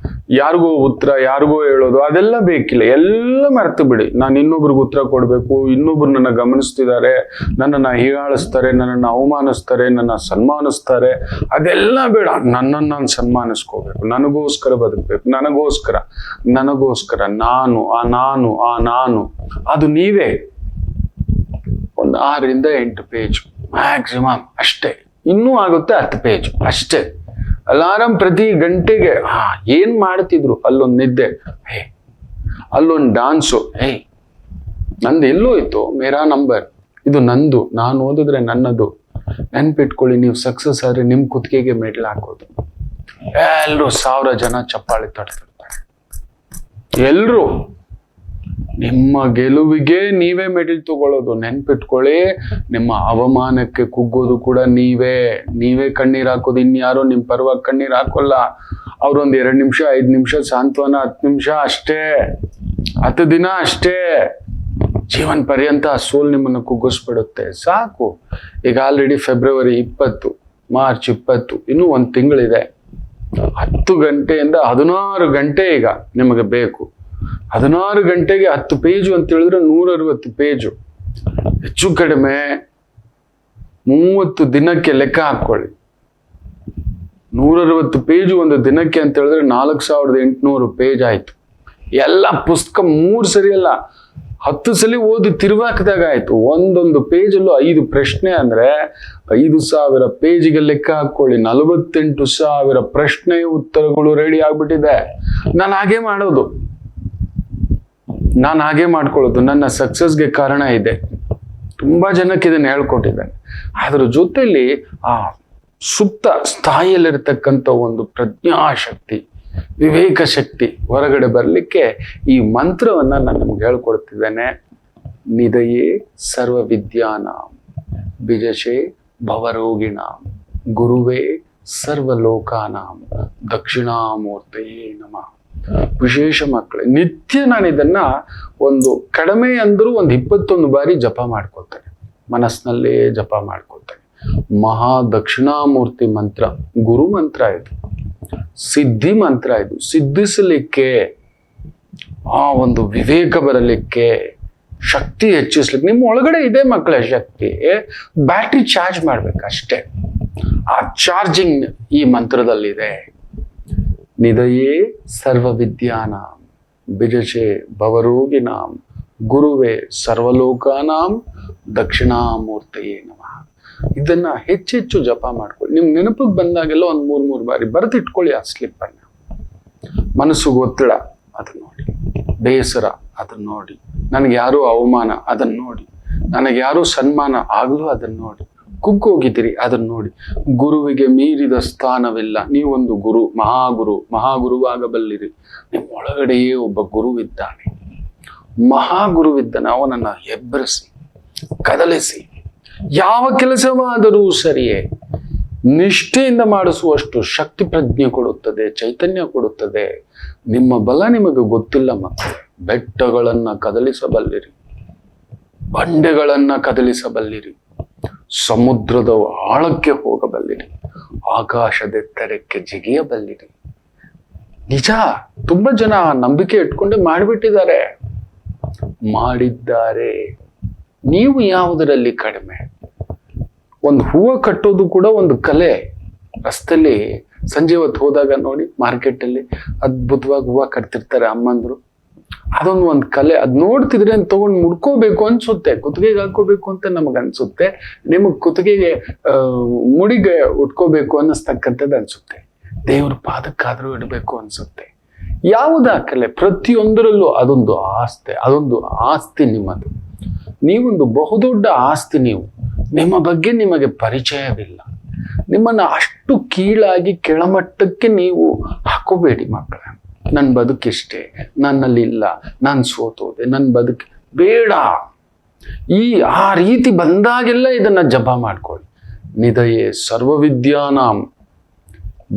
ಯಾರಿಗೋ ಉತ್ತರ, ಯಾರಿಗೋ ಹೇಳೋದು, ಅದೆಲ್ಲ ಬೇಕಿಲ್ಲ. ಎಲ್ಲ ಮರೆತು ಬಿಡಿ. ನಾನು ಇನ್ನೊಬ್ರಿಗೆ ಉತ್ತರ ಕೊಡ್ಬೇಕು, ಇನ್ನೊಬ್ರು ನನ್ನ ಗಮನಿಸ್ತಿದ್ದಾರೆ, ನನ್ನನ್ನ ಹೀಯಾಳಿಸ್ತಾರೆ, ನನ್ನನ್ನು ಅವಮಾನಿಸ್ತಾರೆ, ನನ್ನ ಸನ್ಮಾನಿಸ್ತಾರೆ, ಅದೆಲ್ಲ ಬೇಡ. ನನ್ನನ್ನು ನಾನು ಸನ್ಮಾನಿಸ್ಕೋಬೇಕು, ನನಗೋಸ್ಕರ ಬದುಕಬೇಕು, ನನಗೋಸ್ಕರ ನಾನು ಅದು ನೀವೇ. 6 ಇಂದ 8 ಪೇಜ್ ಮ್ಯಾಕ್ಸಿಮಮ್ ಅಷ್ಟೇ. ಇನ್ನೂ ಆಗುತ್ತೆ 10 ಪೇಜ್ ಅಷ್ಟೇ. ಅಲಾರಾಮ್ ಪ್ರತಿ ಗಂಟೆಗೆ. ಏನ್ ಮಾಡ್ತಿದ್ರು? ಅಲ್ಲೊಂದು ನಿದ್ದೆ, ಅಲ್ಲೊಂದು ಡಾನ್ಸು, ನಂದು ಎಲ್ಲೋಯ್ತು ಮೇರಾ ನಂಬರ್, ಇದು ನಂದು, ನಾನು ಓದಿದ್ರೆ ನನ್ನದು. ನೆನ್ಪಿಟ್ಕೊಳ್ಳಿ, ನೀವು ಸಕ್ಸಸ್ ಆದ್ರೆ ನಿಮ್ ಕುತ್ತಿಗೆಗೆ ಮೆಡ್ಲ್ ಹಾಕೋದು. ಎಲ್ರು 1000 ಜನ ಚಪ್ಪಾಳೆ ತಡ್ತಿರ್ತಾರೆ. ಎಲ್ರು ನಿಮ್ಮ ಗೆಲುವಿಗೆ ನೀವೇ ಮೆಡಲ್ ತಗೊಳ್ಳೋದು. ನೆನ್ಪಿಟ್ಕೊಳ್ಳಿ, ನಿಮ್ಮ ಅವಮಾನಕ್ಕೆ ಕುಗ್ಗೋದು ಕೂಡ ನೀವೇ ಕಣ್ಣೀರ್ ಹಾಕೋದು. ಇನ್ಯಾರೋ ನಿಮ್ ಪರವಾಗಿ ಕಣ್ಣೀರ್ ಹಾಕೋಲ್ಲ. ಅವ್ರೊಂದ್ 2 ನಿಮಿಷ, 5 ನಿಮಿಷ ಸಾಂತ್ವನ, 10 ನಿಮಿಷ ಅಷ್ಟೇ, 10 ದಿನ ಅಷ್ಟೇ. ಜೀವನ ಪರ್ಯಂತ ಆ ಸೋಲ್ ನಿಮ್ಮನ್ನು ಕುಗ್ಗಿಸ್ಬಿಡುತ್ತೆ. ಸಾಕು. ಈಗ ಆಲ್ರೆಡಿ ಫೆಬ್ರವರಿ 20, ಮಾರ್ಚ್ 20, ಇನ್ನೂ 1 ತಿಂಗಳಿದೆ. 10 ಗಂಟೆಯಿಂದ 16 ಗಂಟೆ ಈಗ ನಿಮಗೆ ಬೇಕು. 16 ಗಂಟೆಗೆ 10 ಪೇಜು ಅಂತ ಹೇಳಿದ್ರೆ 160 ಪೇಜು. ಹೆಚ್ಚು ಕಡಿಮೆ 30 ದಿನಕ್ಕೆ ಲೆಕ್ಕ ಹಾಕೊಳ್ಳಿ. 160 ಪೇಜು ಒಂದು ದಿನಕ್ಕೆ ಅಂತ ಹೇಳಿದ್ರೆ 4800 ಪೇಜ್ ಆಯ್ತು. ಎಲ್ಲ ಪುಸ್ತಕ 3 ಸರಿ ಅಲ್ಲ 10 ಸಲ ಓದಿ ತಿರುವಾಕಿದಾಗ ಆಯ್ತು. ಒಂದೊಂದು ಪೇಜಲ್ಲೂ 5 ಪ್ರಶ್ನೆ ಅಂದ್ರೆ 5000 ಪೇಜಿಗೆ ಲೆಕ್ಕ ಹಾಕೊಳ್ಳಿ. 48,000 ಪ್ರಶ್ನೆಯ ಉತ್ತರಗಳು ರೆಡಿ ಆಗ್ಬಿಟ್ಟಿದೆ. ನಾನು ಹಾಗೆ ಮಾಡೋದು, ನಾನು ಹಾಗೆ ಮಾಡ್ಕೊಳ್ಳೋದು. ನನ್ನ ಸಕ್ಸಸ್ಗೆ ಕಾರಣ ಇದೆ. ತುಂಬಾ ಜನಕ್ಕೆ ಇದನ್ನು ಹೇಳ್ಕೊಟ್ಟಿದ್ದೇನೆ. ಅದ್ರ ಜೊತೆಲಿ ಆ ಸುಪ್ತ ಸ್ಥಾಯಿಯಲ್ಲಿರ್ತಕ್ಕಂಥ ಒಂದು ಪ್ರಜ್ಞಾಶಕ್ತಿ, ವಿವೇಕ ಶಕ್ತಿ ಹೊರಗಡೆ ಬರಲಿಕ್ಕೆ ಈ ಮಂತ್ರವನ್ನ ನಾನು ನಿಮ್ಗೆ ಹೇಳ್ಕೊಡ್ತಿದ್ದೇನೆ. ನಿಧಯೇ ಸರ್ವ ವಿದ್ಯಾನಾಂ ಬಿಜಶೇ ಭವರೋಗಿಣಾಂ ಗುರುವೇ ಸರ್ವಲೋಕಾನಾಂ ದಕ್ಷಿಣಾಮೂರ್ತಯೇ ನಮಃ. ವಿಶೇಷ ಮಕ್ಕಳೇ, ನಿತ್ಯ ನಾನು ಇದನ್ನ ಒಂದು ಕಡಿಮೆ ಅಂದ್ರೂ ಒಂದು 21 ಬಾರಿ ಜಪ ಮಾಡ್ಕೊತೇನೆ. ಮನಸ್ಸಿನಲ್ಲೇ ಜಪ ಮಾಡ್ಕೊತೇನೆ. ಮಹಾ ದಕ್ಷಿಣಾಮೂರ್ತಿ ಮಂತ್ರ, ಗುರು ಮಂತ್ರ ಇದು, ಸಿದ್ಧಿ ಮಂತ್ರ ಇದು. ಸಿದ್ಧಿಸಲಿಕ್ಕೆ, ಆ ಒಂದು ವಿವೇಕ ಬರಲಿಕ್ಕೆ, ಶಕ್ತಿ ಹೆಚ್ಚಿಸ್ಲಿಕ್ಕೆ ನಿಮ್ಮ ಒಳಗಡೆ ಇದೆ ಮಕ್ಕಳ ಶಕ್ತಿ. Battery charge ಮಾಡ್ಬೇಕಷ್ಟೇ. ಆ ಚಾರ್ಜಿಂಗ್ ಈ ಮಂತ್ರದಲ್ಲಿದೆ. ನಿಧಯೇ ಸರ್ವ ವಿದ್ಯಾನಾಂ ಬಿಜಶೇ ಭವರೋಗಿನಾಂ ಗುರುವೇ ಸರ್ವಲೋಕಾನಾಂ ದಕ್ಷಿಣಾಮೂರ್ತಯೇ ನಮಃ. ಇದನ್ನ ಹೆಚ್ಚೆಚ್ಚು ಜಪ ಮಾಡ್ಕೊಳ್ಳಿ. ನಿಮ್ ನೆನಪಿಗೆ ಬಂದಾಗೆಲ್ಲ ಒಂದು 3 ಬಾರಿ ಬರೆದಿಟ್ಕೊಳ್ಳಿ ಆ ಸ್ಲಿಪ್ಪನ್ನ. ಮನಸ್ಸಿಗೆ ಒತ್ತಡ ಅದನ್ನ ನೋಡಿ, ಬೇಸರ ಅದನ್ನ ನೋಡಿ, ನನಗೆ ಯಾರು ಅವಮಾನ ಅದನ್ನ ನೋಡಿ, ನನಗೆ ಯಾರು ಸನ್ಮಾನ ಆಗ್ಲೂ ಅದನ್ನ ನೋಡಿ, ಕುಗ್ಗೋಗಿದ್ದೀರಿ ಅದನ್ನ ನೋಡಿ. ಗುರುವಿಗೆ ಮೀರಿದ ಸ್ಥಾನವಿಲ್ಲ. ನೀವೊಂದು ಗುರು, ಮಹಾಗುರುವಾಗಬಲ್ಲಿರಿ. ನಿಮ್ಮ ಒಳಗಡೆಯೇ ಒಬ್ಬ ಗುರುವಿದ್ದಾನೆ, ಮಹಾಗುರುವಿದ್ದಾನೆ. ಅವನನ್ನ ಎಬ್ಬರಿಸಿ, ಕದಲಿಸಿ, ಯಾವ ಕೆಲಸವಾದರೂ ಸರಿಯೇ ನಿಷ್ಠೆಯಿಂದ ಮಾಡಿಸುವಷ್ಟು ಶಕ್ತಿ ಪ್ರಜ್ಞೆ ಕೊಡುತ್ತದೆ, ಚೈತನ್ಯ ಕೊಡುತ್ತದೆ. ನಿಮ್ಮ ಬಲ ನಿಮಗೆ ಗೊತ್ತಿಲ್ಲ ಮಕ್ಕಳು. ಬೆಟ್ಟಗಳನ್ನ ಕದಲಿಸಬಲ್ಲಿರಿ, ಬಂಡೆಗಳನ್ನ ಕದಲಿಸಬಲ್ಲಿರಿ, ಸಮುದ್ರದ ಆಳಕ್ಕೆ ಹೋಗಬಲ್ಲಿರಿ, ಆಕಾಶದೆತ್ತರಕ್ಕೆ ಜಿಗಿಯಬಲ್ಲಿರಿ. ನಿಜ, ತುಂಬಾ ಜನ ನಂಬಿಕೆ ಇಟ್ಕೊಂಡೆ ಮಾಡಿದ್ದಾರೆ. ನೀವು ಯಾವುದರಲ್ಲಿ ಕಡಿಮೆ? ಒಂದು ಹೂವು ಕಟ್ಟೋದು ಕೂಡ ಒಂದು ಕಲೆ. ರಸ್ತೆಯಲ್ಲಿ ಸಂಜೆ ಹೊತ್ತು ಹೋದಾಗ ನೋಡಿ, ಮಾರ್ಕೆಟಲ್ಲಿ ಅದ್ಭುತವಾಗಿ ಹೂವು ಕಟ್ತಿರ್ತಾರೆ ಅಮ್ಮಂದ್ರು. ಅದೊಂದು ಕಲೆ. ಅದ್ ನೋಡ್ತಿದ್ರೆ ತಗೊಂಡು ಮುಡ್ಕೋಬೇಕು ಅನ್ಸುತ್ತೆ, ಕುತ್ತಿಗೆಗೆ ಹಾಕೋಬೇಕು ಅಂತ ನಮಗ್ ಅನ್ಸುತ್ತೆ. ನಿಮಗ್ ಕುತ್ತಿಗೆಗೆ ಮುಡಿಗೆ ಉಟ್ಕೋಬೇಕು ಅನ್ನಿಸ್ತಕ್ಕಂಥದ್ದು ಅನ್ಸುತ್ತೆ. ದೇವ್ರ ಪಾದಕ್ಕಾದ್ರೂ ಇಡಬೇಕು ಅನ್ಸುತ್ತೆ. ಯಾವುದಾ ಕಲೆ? ಪ್ರತಿಯೊಂದರಲ್ಲೂ ಅದೊಂದು ಆಸ್ತಿ ನಿಮ್ಮದು. ನೀವೊಂದು ಬಹುದೊಡ್ಡ ಆಸ್ತಿ. ನಿಮ್ಮ ಬಗ್ಗೆ ನಿಮಗೆ ಪರಿಚಯವಿಲ್ಲ. ನಿಮ್ಮನ್ನ ಅಷ್ಟು ಕೀಳಾಗಿ ಕೆಳಮಟ್ಟಕ್ಕೆ ನೀವು ಹಾಕೋಬೇಡಿ ಮಕ್ಕಳ. ನನ್ನ ಬದುಕಿಷ್ಟೇ, ನನ್ನಲ್ಲಿ ಇಲ್ಲ, ನಾನು ಸೋತೋದೆ, ನನ್ನ ಬದುಕು ಬೇಡ. ಆ ರೀತಿ ಬಂದಾಗೆಲ್ಲ ಇದನ್ನ ಜಪ ಮಾಡ್ಕೊಳ್ಳಿ. ನಿಧಯೇ ಸರ್ವವಿದ್ಯಾನಾಂ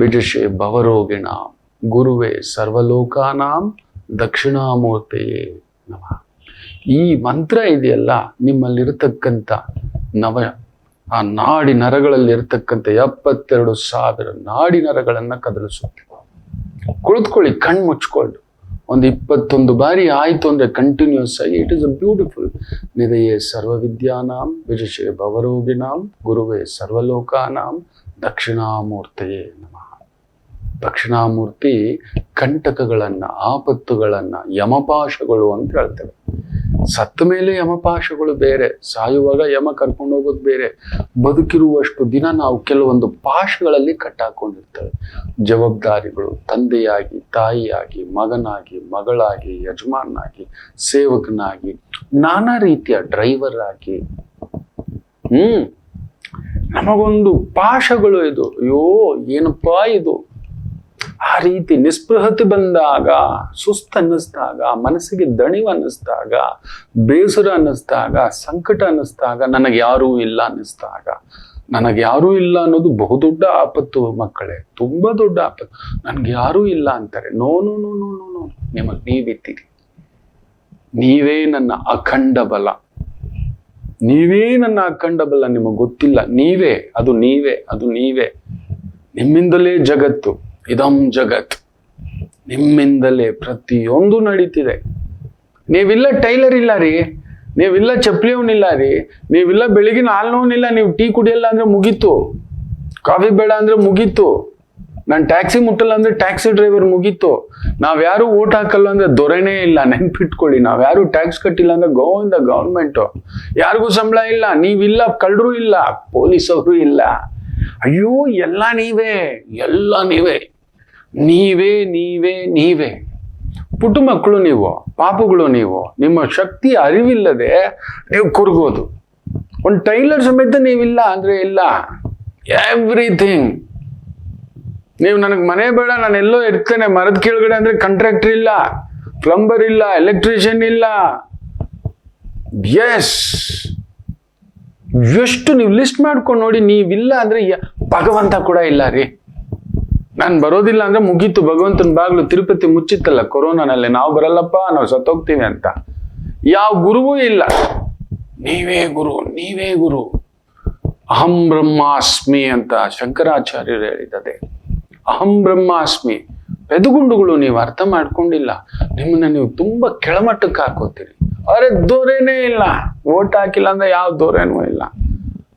ಬಿಜಶೇ ಭವರೋಗಿಣಾಂ ಗುರುವೇ ಸರ್ವಲೋಕಾನಾಂ ದಕ್ಷಿಣಾಮೂರ್ತಯೇ ನಮಃ. ಈ ಮಂತ್ರ ಇದೆಯಲ್ಲ, ನಿಮ್ಮಲ್ಲಿರತಕ್ಕಂಥ ಆ ನಾಡಿ ನರಗಳಲ್ಲಿ ಇರತಕ್ಕಂಥ 72,000 ನಾಡಿ ನರಗಳನ್ನ ಕದಲಿಸುತ್ತೆ. ಕುಳಿತುಕೊಳ್ಳಿ, ಕಣ್ಣು ಮುಚ್ಕೊಂಡು ಒಂದು 21 ಬಾರಿ ಆಯ್ತು ಅಂದ್ರೆ ಕಂಟಿನ್ಯೂಸ್ ಆಗಿ. It is a beautiful. ನಿಧಯೇ ಸರ್ವವಿದ್ಯಾನಾಂ ಬಿಜಶೇ ಭವರೋಗಿಣಾಂ ಗುರುವೇ ಸರ್ವಲೋಕಾನಾಂ ದಕ್ಷಿಣಾಮೂರ್ತಯೇ ನಮಃ. ದಕ್ಷಿಣಾಮೂರ್ತಿ ಕಂಟಕಗಳನ್ನ, ಆಪತ್ತುಗಳನ್ನ, ಯಮಪಾಶಗಳು ಅಂತ ಹೇಳ್ತೇವೆ. ಸತ್ತ ಮೇಲೆ ಯಮಪಾಶಗಳು ಬೇರೆ, ಸಾಯುವಾಗ ಯಮ ಕರ್ಕೊಂಡು ಹೋಗೋದು ಬೇರೆ. ಬದುಕಿರುವಷ್ಟು ದಿನ ನಾವು ಕೆಲವೊಂದು ಪಾಶಗಳಲ್ಲಿ ಕಟ್ಟಾಕೊಂಡಿರ್ತೇವೆ. ಜವಾಬ್ದಾರಿಗಳು, ತಂದೆಯಾಗಿ, ತಾಯಿಯಾಗಿ, ಮಗನಾಗಿ, ಮಗಳಾಗಿ, ಯಜಮಾನಾಗಿ, ಸೇವಕನಾಗಿ, ನಾನಾ ರೀತಿಯ ಡ್ರೈವರ್ ಆಗಿ. ನಮಗೊಂದು ಪಾಶಗಳು ಇದು. ಅಯ್ಯೋ ಏನಪ್ಪಾ ಇದು. ಆ ರೀತಿ ನಿಸ್ಪೃಹತೆ ಬಂದಾಗ, ಸುಸ್ತು ಅನ್ನಿಸ್ದಾಗ, ಮನಸ್ಸಿಗೆ ದಣಿವು ಅನ್ನಿಸ್ದಾಗ, ಬೇಸರ ಅನ್ನಿಸ್ದಾಗ, ಸಂಕಟ ಅನ್ನಿಸ್ದಾಗ, ನನಗೆ ಯಾರೂ ಇಲ್ಲ ಅನ್ನಿಸ್ದಾಗ, ನನಗೆ ಯಾರೂ ಇಲ್ಲ ಅನ್ನೋದು ಬಹುದೊಡ್ಡ ಆಪತ್ತು ಮಕ್ಕಳೇ, ತುಂಬಾ ದೊಡ್ಡ ಆಪತ್ತು. ನನ್ಗೆ ಯಾರೂ ಇಲ್ಲ ಅಂತಾರೆ. No no no no no no, ನಿಮಗೆ ನೀವಿದ್ದೀರಿ. ನೀವೇ ನನ್ನ ಅಖಂಡ ಬಲ. ನೀವೇ ನನ್ನ ಅಖಂಡ ಬಲ. ನಿಮಗೆ ಗೊತ್ತಿಲ್ಲ, ನೀವೇ ಅದು, ನೀವೇ ಅದು, ನೀವೇ. ನಿಮ್ಮಿಂದಲೇ ಜಗತ್ತು, ಇದಂ ಜಗತ್. ನಿಮ್ಮಿಂದಲೇ ಪ್ರತಿಯೊಂದು ನಡೀತಿದೆ. ನೀವಿಲ್ಲ ಟೈಲರ್ ಇಲ್ಲ ರೀ, ನೀವಿಲ್ಲ ಚಪ್ಪಲಿಯವನಿಲ್ಲ ರೀ, ನೀವಿಲ್ಲ ಬೆಳಗಿನ ಹಾಲ್ನವನಿಲ್ಲ, ನೀವು ಟೀ ಕುಡಿಯಲ್ಲ ಅಂದ್ರೆ ಮುಗೀತು, ಕಾಫಿ ಬೇಡ ಅಂದ್ರೆ ಮುಗೀತು, ನಾನು ಟ್ಯಾಕ್ಸಿ ಮುಟ್ಟಲ್ಲ ಅಂದ್ರೆ ಟ್ಯಾಕ್ಸಿ ಡ್ರೈವರ್ ಮುಗೀತು, ನಾವ್ಯಾರು ಓಟ್ ಹಾಕಲ್ಲ ಅಂದ್ರೆ ದೊರೆನೇ ಇಲ್ಲ. ನೆನ್ಪಿಟ್ಕೊಳ್ಳಿ, ನಾವ್ಯಾರು ಟ್ಯಾಕ್ಸ್ ಕಟ್ಟಿಲ್ಲ ಅಂದ್ರೆ ಗೋವಿಂದ ಗೌರ್ಮೆಂಟು. ಯಾರಿಗೂ ಸಂಬಳ ಇಲ್ಲ, ನೀವಿಲ್ಲ, ಕಳ್ಳರು ಇಲ್ಲ, ಪೊಲೀಸ್ ಅವರು ಇಲ್ಲ. ಅಯ್ಯೋ, ಎಲ್ಲ ನೀವೇ, ಎಲ್ಲ ನೀವೇ, ನೀವೇ ನೀವೇ ನೀವೇ. ಪುಟ್ಟ ಮಕ್ಕಳು ನೀವು, ಪಾಪಗಳು ನೀವು. ನಿಮ್ಮ ಶಕ್ತಿ ಅರಿವಿಲ್ಲದೆ ನೀವು ಕುರುಗೋದು. ಒಂದು ಟೈಲರ್ ಸಮೇತ ನೀವಿಲ್ಲ ಅಂದ್ರೆ ಇಲ್ಲ. ಎವ್ರಿಥಿಂಗ್. ನೀವು ನನಗೆ ಮನೆ ಬೇಡ, ನಾನು ಎಲ್ಲೋ ಇರ್ತೇನೆ ಮರದ ಕೆಳಗಡೆ ಅಂದ್ರೆ ಕಾಂಟ್ರಾಕ್ಟರ್ ಇಲ್ಲ, ಪ್ಲಂಬರ್ ಇಲ್ಲ, ಎಲೆಕ್ಟ್ರಿಷಿಯನ್ ಇಲ್ಲ. ಎಸ್, ಎಷ್ಟು ನೀವು ಲಿಸ್ಟ್ ಮಾಡ್ಕೊಂಡು ನೋಡಿ. ನೀವಿಲ್ಲ ಅಂದ್ರೆ ಭಗವಂತ ಕೂಡ ಇಲ್ಲ ರೀ. ನಾನು ಬರೋದಿಲ್ಲ ಅಂದ್ರೆ ಮುಗೀತು, ಭಗವಂತನ ಬಾಗ್ಲು ತಿರುಪತಿ ಮುಚ್ಚಿತ್ತಲ್ಲ ಕೊರೋನಾನಲ್ಲಿ. ನಾವು ಬರಲ್ಲಪ್ಪ, ನಾವು ಸತ್ತೋಗ್ತೀವಿ ಅಂತ. ಯಾವ ಗುರುವೂ ಇಲ್ಲ. ನೀವೇ ಗುರು, ನೀವೇ ಗುರು. ಅಹಂ ಬ್ರಹ್ಮಾಸ್ಮಿ ಅಂತ ಶಂಕರಾಚಾರ್ಯರು ಹೇಳಿದ್ದಾರೆ. ಅಹಂ ಬ್ರಹ್ಮಾಸ್ಮಿ. ಪೆದುಗುಂಡುಗಳು, ನೀವು ಅರ್ಥ ಮಾಡ್ಕೊಂಡಿಲ್ಲ. ನಿಮ್ಮನ್ನ ನೀವು ತುಂಬಾ ಕೆಳಮಟ್ಟಕ್ಕೆ ಹಾಕೋತೀರಿ. ಅರೆ ದೊರೆನೇ ಇಲ್ಲ, ಓಟ್ ಹಾಕಿಲ್ಲ ಅಂದ್ರೆ ಯಾವ ದೊರೆನೂ ಇಲ್ಲ.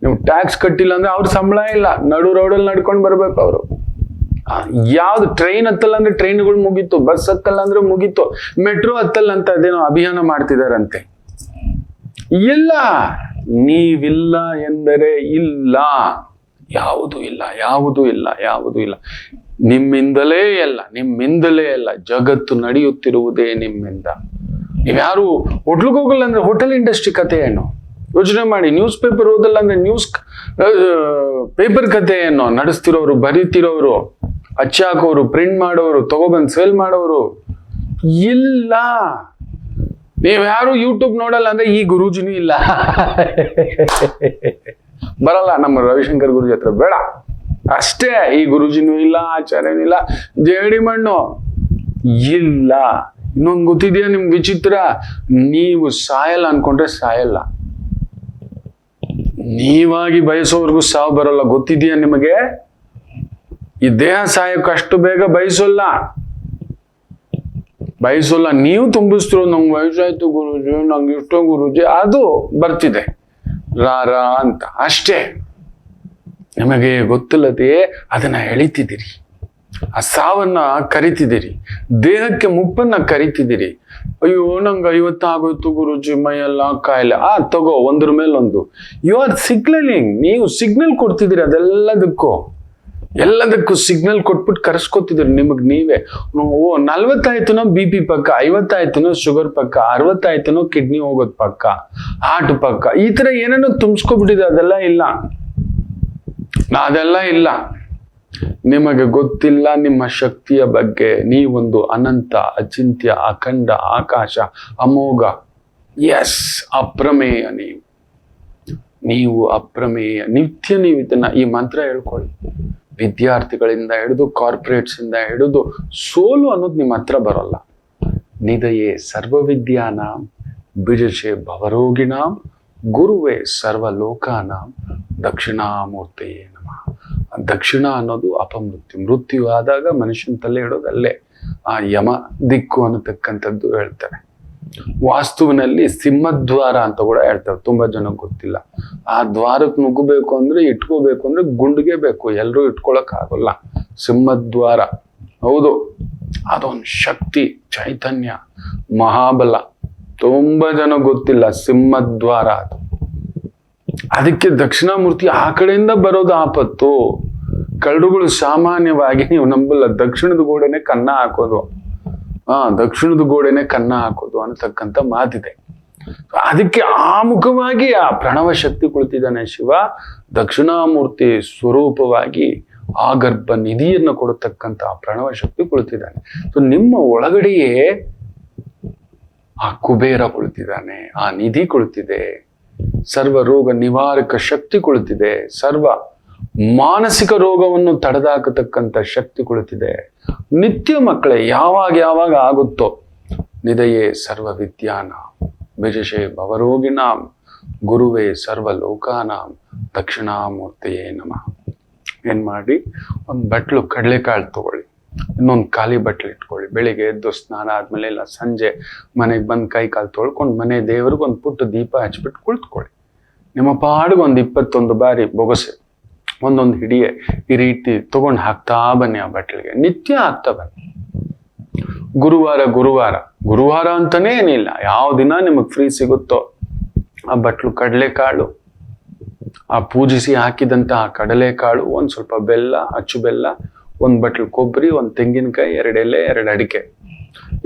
ನೀವು ಟ್ಯಾಕ್ಸ್ ಕಟ್ಟಿಲ್ಲ ಅಂದ್ರೆ ಅವ್ರ ಸಂಬಳ ಇಲ್ಲ, ನಡು ರೋಡಲ್ಲಿ ನಡ್ಕೊಂಡು ಬರ್ಬೇಕು ಅವರು. ಯಾವ್ದು ಟ್ರೈನ್ ಹತ್ತಲ್ಲ ಅಂದ್ರೆ ಟ್ರೈನ್ಗಳು ಮುಗೀತು, ಬಸ್ ಹತ್ತಲ್ಲ ಅಂದ್ರೆ ಮುಗೀತು, ಮೆಟ್ರೋ ಹತ್ತಲ್ಲ ಅಂತ ಅದೇನೋ ಅಭಿಯಾನ ಮಾಡ್ತಿದಾರಂತೆ. ಇಲ್ಲ, ನೀವಿಲ್ಲ ಎಂದರೆ ಇಲ್ಲ, ಯಾವುದು ಇಲ್ಲ, ಯಾವುದು ಇಲ್ಲ, ಯಾವುದು ಇಲ್ಲ. ನಿಮ್ಮಿಂದಲೇ ಎಲ್ಲ, ನಿಮ್ಮಿಂದಲೇ ಎಲ್ಲ. ಜಗತ್ತು ನಡೆಯುತ್ತಿರುವುದೇ ನಿಮ್ಮಿಂದ. ನೀವ್ಯಾರು ಹೋಟ್ಲಿಗೆ ಹೋಗಲ್ಲ ಅಂದ್ರೆ ಹೋಟೆಲ್ ಇಂಡಸ್ಟ್ರಿ ಕಥೆ ಏನು ಯೋಚನೆ ಮಾಡಿ. ನ್ಯೂಸ್ ಪೇಪರ್ ಓದಲ್ಲ ಅಂದ್ರೆ ನ್ಯೂಸ್ ಪೇಪರ್ ಕಥೆ ಏನು ನಡೆಸ್ತಿರೋರು, ಬರೀತಿರೋರು, ಅಚ್ಚಿ ಹಾಕೋರು, ಪ್ರಿಂಟ್ ಮಾಡೋರು, ತಗೊಬಂದು ಸೇಲ್ ಮಾಡೋರು ಇಲ್ಲ. ನೀವ್ಯಾರು ಯೂಟ್ಯೂಬ್ ನೋಡಲ್ಲ ಅಂದ್ರೆ ಈ ಗುರೂಜಿನೂ ಇಲ್ಲ. ಬರಲ್ಲ ನಮ್ಮ ರವಿಶಂಕರ್ ಗುರುಜಿ ಹತ್ರ, ಬೇಡ ಅಷ್ಟೇ. ಈ ಗುರುಜಿನೂ ಇಲ್ಲ, ಆಚಾರ್ಯನೂ ಇಲ್ಲ, ಜೇಡಿ ಮಣ್ಣು ಇಲ್ಲ. ಇನ್ನೊಂದು ಗೊತ್ತಿದೆಯಾ ನಿಮ್ಗೆ ವಿಚಿತ್ರ? ನೀವು ಸಾಯಲ್ಲ ಅನ್ಕೊಂಡ್ರೆ ಸಾಯಲ್ಲ. ನೀವಾಗಿ ಬಯಸೋವರೆಗೂ ಸಾವು ಬರಲ್ಲ. ಗೊತ್ತಿದೆಯಾ ನಿಮಗೆ? ಈ ದೇಹ ಸಾಯಕ್ಕೆ ಅಷ್ಟು ಬೇಗ ಬಯಸೋಲ್ಲ. ನೀವು ತುಂಬಿಸ್ತಿರೋ ನಂಗೆ ವಯಸ್ಸಾಯ್ತು ಗುರುಜಿ, ನಂಗೆ ಇಷ್ಟೋ ಗುರುಜಿ, ಅದು ಬರ್ತಿದೆ ರಾ ಅಂತ ಅಷ್ಟೇ. ನಿಮಗೆ ಗೊತ್ತಿಲ್ಲದೆ ಅದನ್ನ ಎಳಿತಿದ್ದೀರಿ, ಆ ಸಾವನ್ನ ಕರಿತಿದ್ದೀರಿ, ದೇಹಕ್ಕೆ ಮುಪ್ಪನ್ನ ಕರಿತಿದ್ದೀರಿ. ಅಯ್ಯೋ ನಂಗೆ 50 ಆಗೋಯ್ತು ಗುರುಜಿ, ಮೈಯೆಲ್ಲ ಕಾಯಿಲೆ. ತಗೋ, ಒಂದ್ರ ಮೇಲೆ ಒಂದು. You are signalling. ನೀವು ಸಿಗ್ನಲ್ ಕೊಡ್ತಿದ್ದೀರಿ ಎಲ್ಲದಕ್ಕೂ ಸಿಗ್ನಲ್ ಕೊಟ್ಬಿಟ್ಟು ಕರೆಸ್ಕೊತಿದ್ದೀರಿ ನಿಮಗ್ ನೀವೇ. 40 ಆಯ್ತುನೋ BP ಪಕ್ಕ, 50 ಆಯ್ತುನೋ ಶುಗರ್ ಪಕ್ಕ, 60 ಆಯ್ತುನೋ ಕಿಡ್ನಿ ಹೋಗೋದ್ ಪಕ್ಕ, ಹಾರ್ಟ್ ಪಕ್ಕ, ಈ ತರ ಏನೇನೋ ತುಂಬಿಸ್ಕೊಬಿಟ್ಟಿದೆ. ಅದೆಲ್ಲ ಇಲ್ಲ. ನಿಮಗೆ ಗೊತ್ತಿಲ್ಲ ನಿಮ್ಮ ಶಕ್ತಿಯ ಬಗ್ಗೆ. ನೀವೊಂದು ಅನಂತ, ಅಚಿಂತ್ಯ, ಅಖಂಡ, ಆಕಾಶ, ಅಮೋಘ. ಎಸ್, ಅಪ್ರಮೇಯ. ನೀವು ಅಪ್ರಮೇಯ. ನಿತ್ಯ ನೀವು ಇದನ್ನ, ಈ ಮಂತ್ರ ಹೇಳ್ಕೊಳ್ಳಿ. ವಿದ್ಯಾರ್ಥಿಗಳಿಂದ ಹಿಡಿದು ಕಾರ್ಪೊರೇಟ್ಸ್ ಇಂದ ಹಿಡಿದು ಸೋಲು ಅನ್ನೋದು ನಿಮ್ಮ ಹತ್ರ ಬರೋಲ್ಲ. ನಿಧಯೇ ಸರ್ವವಿದ್ಯಾನಾಂ ಬಿಜಶೆ ಭವರೋಗಿಣಾಂ ಗುರುವೇ ಸರ್ವಲೋಕಾನಾಂ ದಕ್ಷಿಣಾಮೂರ್ತಿಯೇ ನಮಃ. ದಕ್ಷಿಣ ಅನ್ನೋದು ಅಪಮೃತ್ಯು. ಮೃತ್ಯು ಆದಾಗ ಮನುಷ್ಯನ ತಲೆ ಇಡೋದಲ್ಲೇ ಆ ಯಮ ದಿಕ್ಕು ಅನ್ನತಕ್ಕಂಥದ್ದು ಹೇಳ್ತಾರೆ. ವಾಸ್ತುವಿನಲ್ಲಿ ಸಿಂಹದ್ವಾರ ಅಂತ ಕೂಡ ಹೇಳ್ತಾರೆ. ತುಂಬಾ ಜನಕ್ಕೆ ಗೊತ್ತಿಲ್ಲ. ಆ ದ್ವಾರಕ್ಕೆ ನುಗ್ಗಬೇಕು ಅಂದ್ರೆ, ಇಟ್ಕೋಬೇಕು ಅಂದ್ರೆ ಗುಂಡಿಗೆ ಬೇಕು, ಎಲ್ಲರೂ ಇಟ್ಕೊಳಕ್ ಆಗೋಲ್ಲ. ಸಿಂಹದ್ವಾರ ಹೌದು, ಅದೊಂದು ಶಕ್ತಿ, ಚೈತನ್ಯ, ಮಹಾಬಲ. ತುಂಬಾ ಜನ ಗೊತ್ತಿಲ್ಲ ಸಿಂಹದ್ವಾರ ಅದು. ಅದಕ್ಕೆ ದಕ್ಷಿಣಾಮೂರ್ತಿ ಆ ಕಡೆಯಿಂದ ಬರೋದು ಆಪತ್ತು. ಕರಡುಗಳು ಸಾಮಾನ್ಯವಾಗಿ, ನೀವು ನಂಬಲ್ಲ, ದಕ್ಷಿಣದ ಗೋಡೆನೆ ಕನ್ನ ಹಾಕೋದು. ದಕ್ಷಿಣದ ಗೋಡೆನೆ ಕನ್ನ ಹಾಕೋದು ಅನ್ನತಕ್ಕಂಥ ಮಾತಿದೆ. ಅದಕ್ಕೆ ಆಮುಖವಾಗಿ ಆ ಪ್ರಣವ ಶಕ್ತಿ ಕುಳಿತಿದ್ದಾನೆ ಶಿವ. ದಕ್ಷಿಣಾಮೂರ್ತಿ ಸ್ವರೂಪವಾಗಿ ಆ ಗರ್ಭ ನಿಧಿಯನ್ನು ಕೊಡತಕ್ಕಂಥ ಪ್ರಣವ ಶಕ್ತಿ ಕುಳಿತಿದ್ದಾನೆ. ಸೊ ನಿಮ್ಮ ಒಳಗಡೆಯೇ ಆ ಕುಬೇರ ಕುಳಿತಿದ್ದಾನೆ, ಆ ನಿಧಿ ಕುಳಿತಿದೆ, ಸರ್ವ ರೋಗ ನಿವಾರಕ ಶಕ್ತಿ ಕುಳಿತಿದೆ, ಸರ್ವ ಮಾನಸಿಕ ರೋಗವನ್ನು ತಡೆದಾಕತಕ್ಕಂಥ ಶಕ್ತಿ ಕುಳಿತಿದೆ. ನಿತ್ಯ ಮಕ್ಕಳೇ, ಯಾವಾಗ ಆಗುತ್ತೋ ನಿಧಯೇ ಸರ್ವ ವಿದ್ಯಾನಾಂ ವಿಜಷೇ ಭವರೋಗಿಣಾಂ ಗುರುವೇ ಸರ್ವ ಲೋಕಾನಾಂ ದಕ್ಷಿಣಾಮೂರ್ತಿಯೇ ನಮಃ. ಏನು ಮಾಡಿ, ಒಂದು ಬಟ್ಲು ಕಡಲೆಕಾಳು ತಗೊಳ್ಳಿ, ಇನ್ನೊಂದು ಖಾಲಿ ಬಟ್ಲು ಇಟ್ಕೊಳ್ಳಿ. ಬೆಳಿಗ್ಗೆ ಎದ್ದು ಸ್ನಾನ ಆದಮೇಲೆ ಇಲ್ಲ ಸಂಜೆ ಮನೆಗೆ ಬಂದು ಕೈ ಕಾಲು ತೊಳ್ಕೊಂಡು ಮನೆ ದೇವ್ರಿಗೆ ಒಂದು ಪುಟ್ಟ ದೀಪ ಹಚ್ಬಿಟ್ಟು ಕುಳಿತುಕೊಳ್ಳಿ. ನಿಮ್ಮ ಪಾಡಿಗೆ ಒಂದು 21 ಬಾರಿ ಬೊಗಸೆ ಒಂದೊಂದು ಹಿಡಿಯೇ ಈ ರೀತಿ ತಗೊಂಡು ಹಾಕ್ತಾ ಬನ್ನಿ. ಆ ಬಟ್ಲಿಗೆ ನಿತ್ಯ ಹಾಕ್ತಾ ಬನ್ನಿ. ಗುರುವಾರ ಅಂತಾನೇ ಏನಿಲ್ಲ, ಯಾವ ದಿನ ನಿಮಗೆ ಫ್ರೀ ಸಿಗುತ್ತೋ ಆ ಬಟ್ಲು ಕಡಲೆಕಾಳು, ಆ ಪೂಜಿಸಿ ಹಾಕಿದಂತಹ ಕಡಲೆಕಾಳು, ಒಂದು ಸ್ವಲ್ಪ ಬೆಲ್ಲ, ಅಚ್ಚು ಬೆಲ್ಲ, ಒಂದು ಬಟ್ಲು ಕೊಬ್ಬರಿ, ಒಂದು ತೆಂಗಿನಕಾಯಿ, 2 ಎಲೆ, 2 ಅಡಿಕೆ,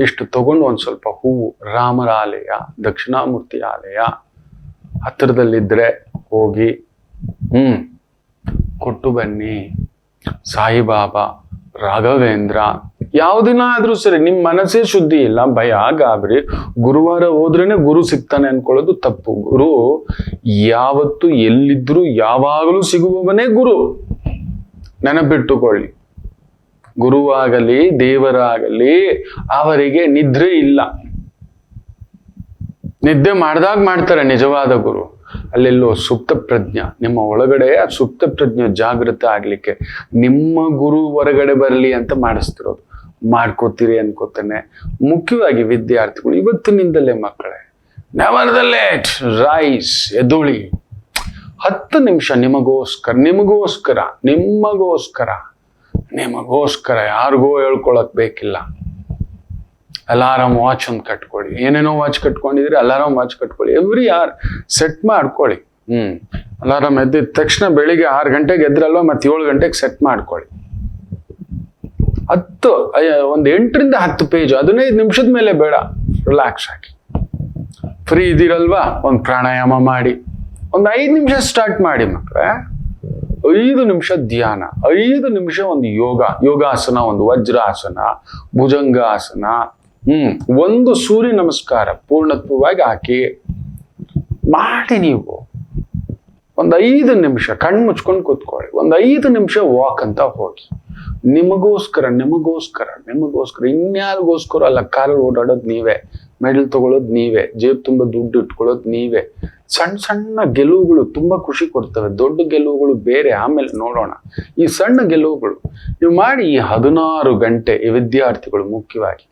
ಇಷ್ಟು ತಗೊಂಡು ಒಂದು ಸ್ವಲ್ಪ ಹೂವು, ರಾಮರ ಆಲಯ, ದಕ್ಷಿಣಾಮೂರ್ತಿ ಆಲಯ ಹತ್ತಿರದಲ್ಲಿದ್ದರೆ ಹೋಗಿ ಕೊಟ್ಟು ಬನ್ನಿ. ಸಾಯಿಬಾಬಾ, ರಾಘವೇಂದ್ರ, ಯಾವ ದಿನ ಆದ್ರೂ ಸರಿ, ನಿಮ್ಮ ಮನಸ್ಸೇ ಶುದ್ಧಿ ಇಲ್ಲ, ಭಯ ಗಾಬರಿ, ಗುರುವಾರ ಹೋದ್ರೇನೆ ಗುರು ಸಿಗ್ತಾನೆ ಅನ್ಕೊಳ್ಳೋದು ತಪ್ಪು. ಗುರು ಯಾವತ್ತು ಎಲ್ಲಿದ್ರು ಯಾವಾಗಲೂ ಸಿಗುವವನೇ ಗುರು. ನೆನಪಿಟ್ಟುಕೊಳ್ಳಿ, ಗುರುವಾಗಲಿ ದೇವರಾಗಲಿ ಅವರಿಗೆ ನಿದ್ರೆ ಇಲ್ಲ. ನಿದ್ದೆ ಮಾಡ್ದಾಗ ಮಾಡ್ತಾರೆ ನಿಜವಾದ ಗುರು. ಅಲ್ಲೆಲ್ಲೋ ಸುಪ್ತ ಪ್ರಜ್ಞೆ, ನಿಮ್ಮ ಒಳಗಡೆ ಆ ಸುಪ್ತ ಪ್ರಜ್ಞೆ ಜಾಗೃತ ಆಗ್ಲಿಕ್ಕೆ ನಿಮ್ಮ ಗುರು ಹೊರಗಡೆ ಬರಲಿ ಅಂತ ಮಾಡಿಸ್ತಿರೋದು. ಮಾಡ್ಕೋತೀರಿ ಅನ್ಕೋತಾನೆ. ಮುಖ್ಯವಾಗಿ ವಿದ್ಯಾರ್ಥಿಗಳು ಇವತ್ತಿನಿಂದಲೇ ಮಕ್ಕಳೇ, ನೆವರ್ ದ ಲೇಟ್, ರೈಸ್, ಎದುಳಿ 10 ನಿಮಿಷ ನಿಮಗೋಸ್ಕರ ಯಾರಿಗೋ ಹೇಳ್ಕೊಳಕ್ ಬೇಕಿಲ್ಲ. ಅಲಾರಾಮ್ ವಾಚ್ ಒಂದು ಕಟ್ಕೊಳ್ಳಿ. ಏನೇನೋ ವಾಚ್ ಕಟ್ಕೊಂಡಿದ್ರೆ ಅಲಾರಾಮ್ ವಾಚ್ ಕಟ್ಕೊಳ್ಳಿ. ಎವ್ರಿ ಅವರ್ ಸೆಟ್ ಮಾಡ್ಕೊಳ್ಳಿ. ಅಲಾರಾಮ್ ಎದ್ದಿದ ತಕ್ಷಣ ಬೆಳಿಗ್ಗೆ 6 ಗಂಟೆಗೆ ಎದ್ರಲ್ವ, ಮತ್ತೆ 7 ಗಂಟೆಗೆ ಸೆಟ್ ಮಾಡ್ಕೊಳ್ಳಿ. 8 ರಿಂದ 10 ಪೇಜ್, 15 ನಿಮಿಷದ ಮೇಲೆ ಬೇಡ, ರಿಲ್ಯಾಕ್ಸ್ ಆಗಿ. ಫ್ರೀ ಇದ್ದೀರಲ್ವಾ, ಒಂದು ಪ್ರಾಣಾಯಾಮ ಮಾಡಿ, ಒಂದು 5 ನಿಮಿಷ ಸ್ಟಾರ್ಟ್ ಮಾಡಿ ಮಕ್ಕಳೇ. 5 ನಿಮಿಷ ಧ್ಯಾನ, 5 ನಿಮಿಷ ಒಂದು ಯೋಗಾಸನ, ಒಂದು ವಜ್ರಾಸನ, ಭುಜಂಗಾಸನ, ಒಂದು ಸೂರ್ಯ ನಮಸ್ಕಾರ ಪೂರ್ಣತ್ವವಾಗಿ ಹಾಕಿ ಮಾಡಿ. ನೀವು ಒಂದು 5 ನಿಮಿಷ ಕಣ್ಣು ಮುಚ್ಕೊಂಡು ಕೂತ್ಕೊಳ್ಳಿ. ಒಂದು 5 ನಿಮಿಷ ವಾಕ್ ಅಂತ ಹೋಗಿ. ನಿಮಗೋಸ್ಕರ ಇನ್ಯಾರಿಗೋಸ್ಕರ ಅಲ್ಲ. ಕಾರಲ್ಲಿ ಓಡಾಡೋದು ನೀವೇ, ಮೆಡಲ್ ತಗೊಳ್ಳೋದು ನೀವೇ, ಜೇಬ್ ತುಂಬ ದುಡ್ಡು ಇಟ್ಕೊಳ್ಳೋದು ನೀವೇ. ಸಣ್ಣ ಗೆಲುವುಗಳು ತುಂಬಾ ಖುಷಿ ಕೊಡ್ತವೆ. ದೊಡ್ಡ ಗೆಲುವುಗಳು ಬೇರೆ, ಆಮೇಲೆ ನೋಡೋಣ. ಈ ಸಣ್ಣ ಗೆಲುವುಗಳು ನೀವು ಮಾಡಿ. ಈ 16 ಗಂಟೆ ಈ ವಿದ್ಯಾರ್ಥಿಗಳು ಮುಖ್ಯವಾಗಿ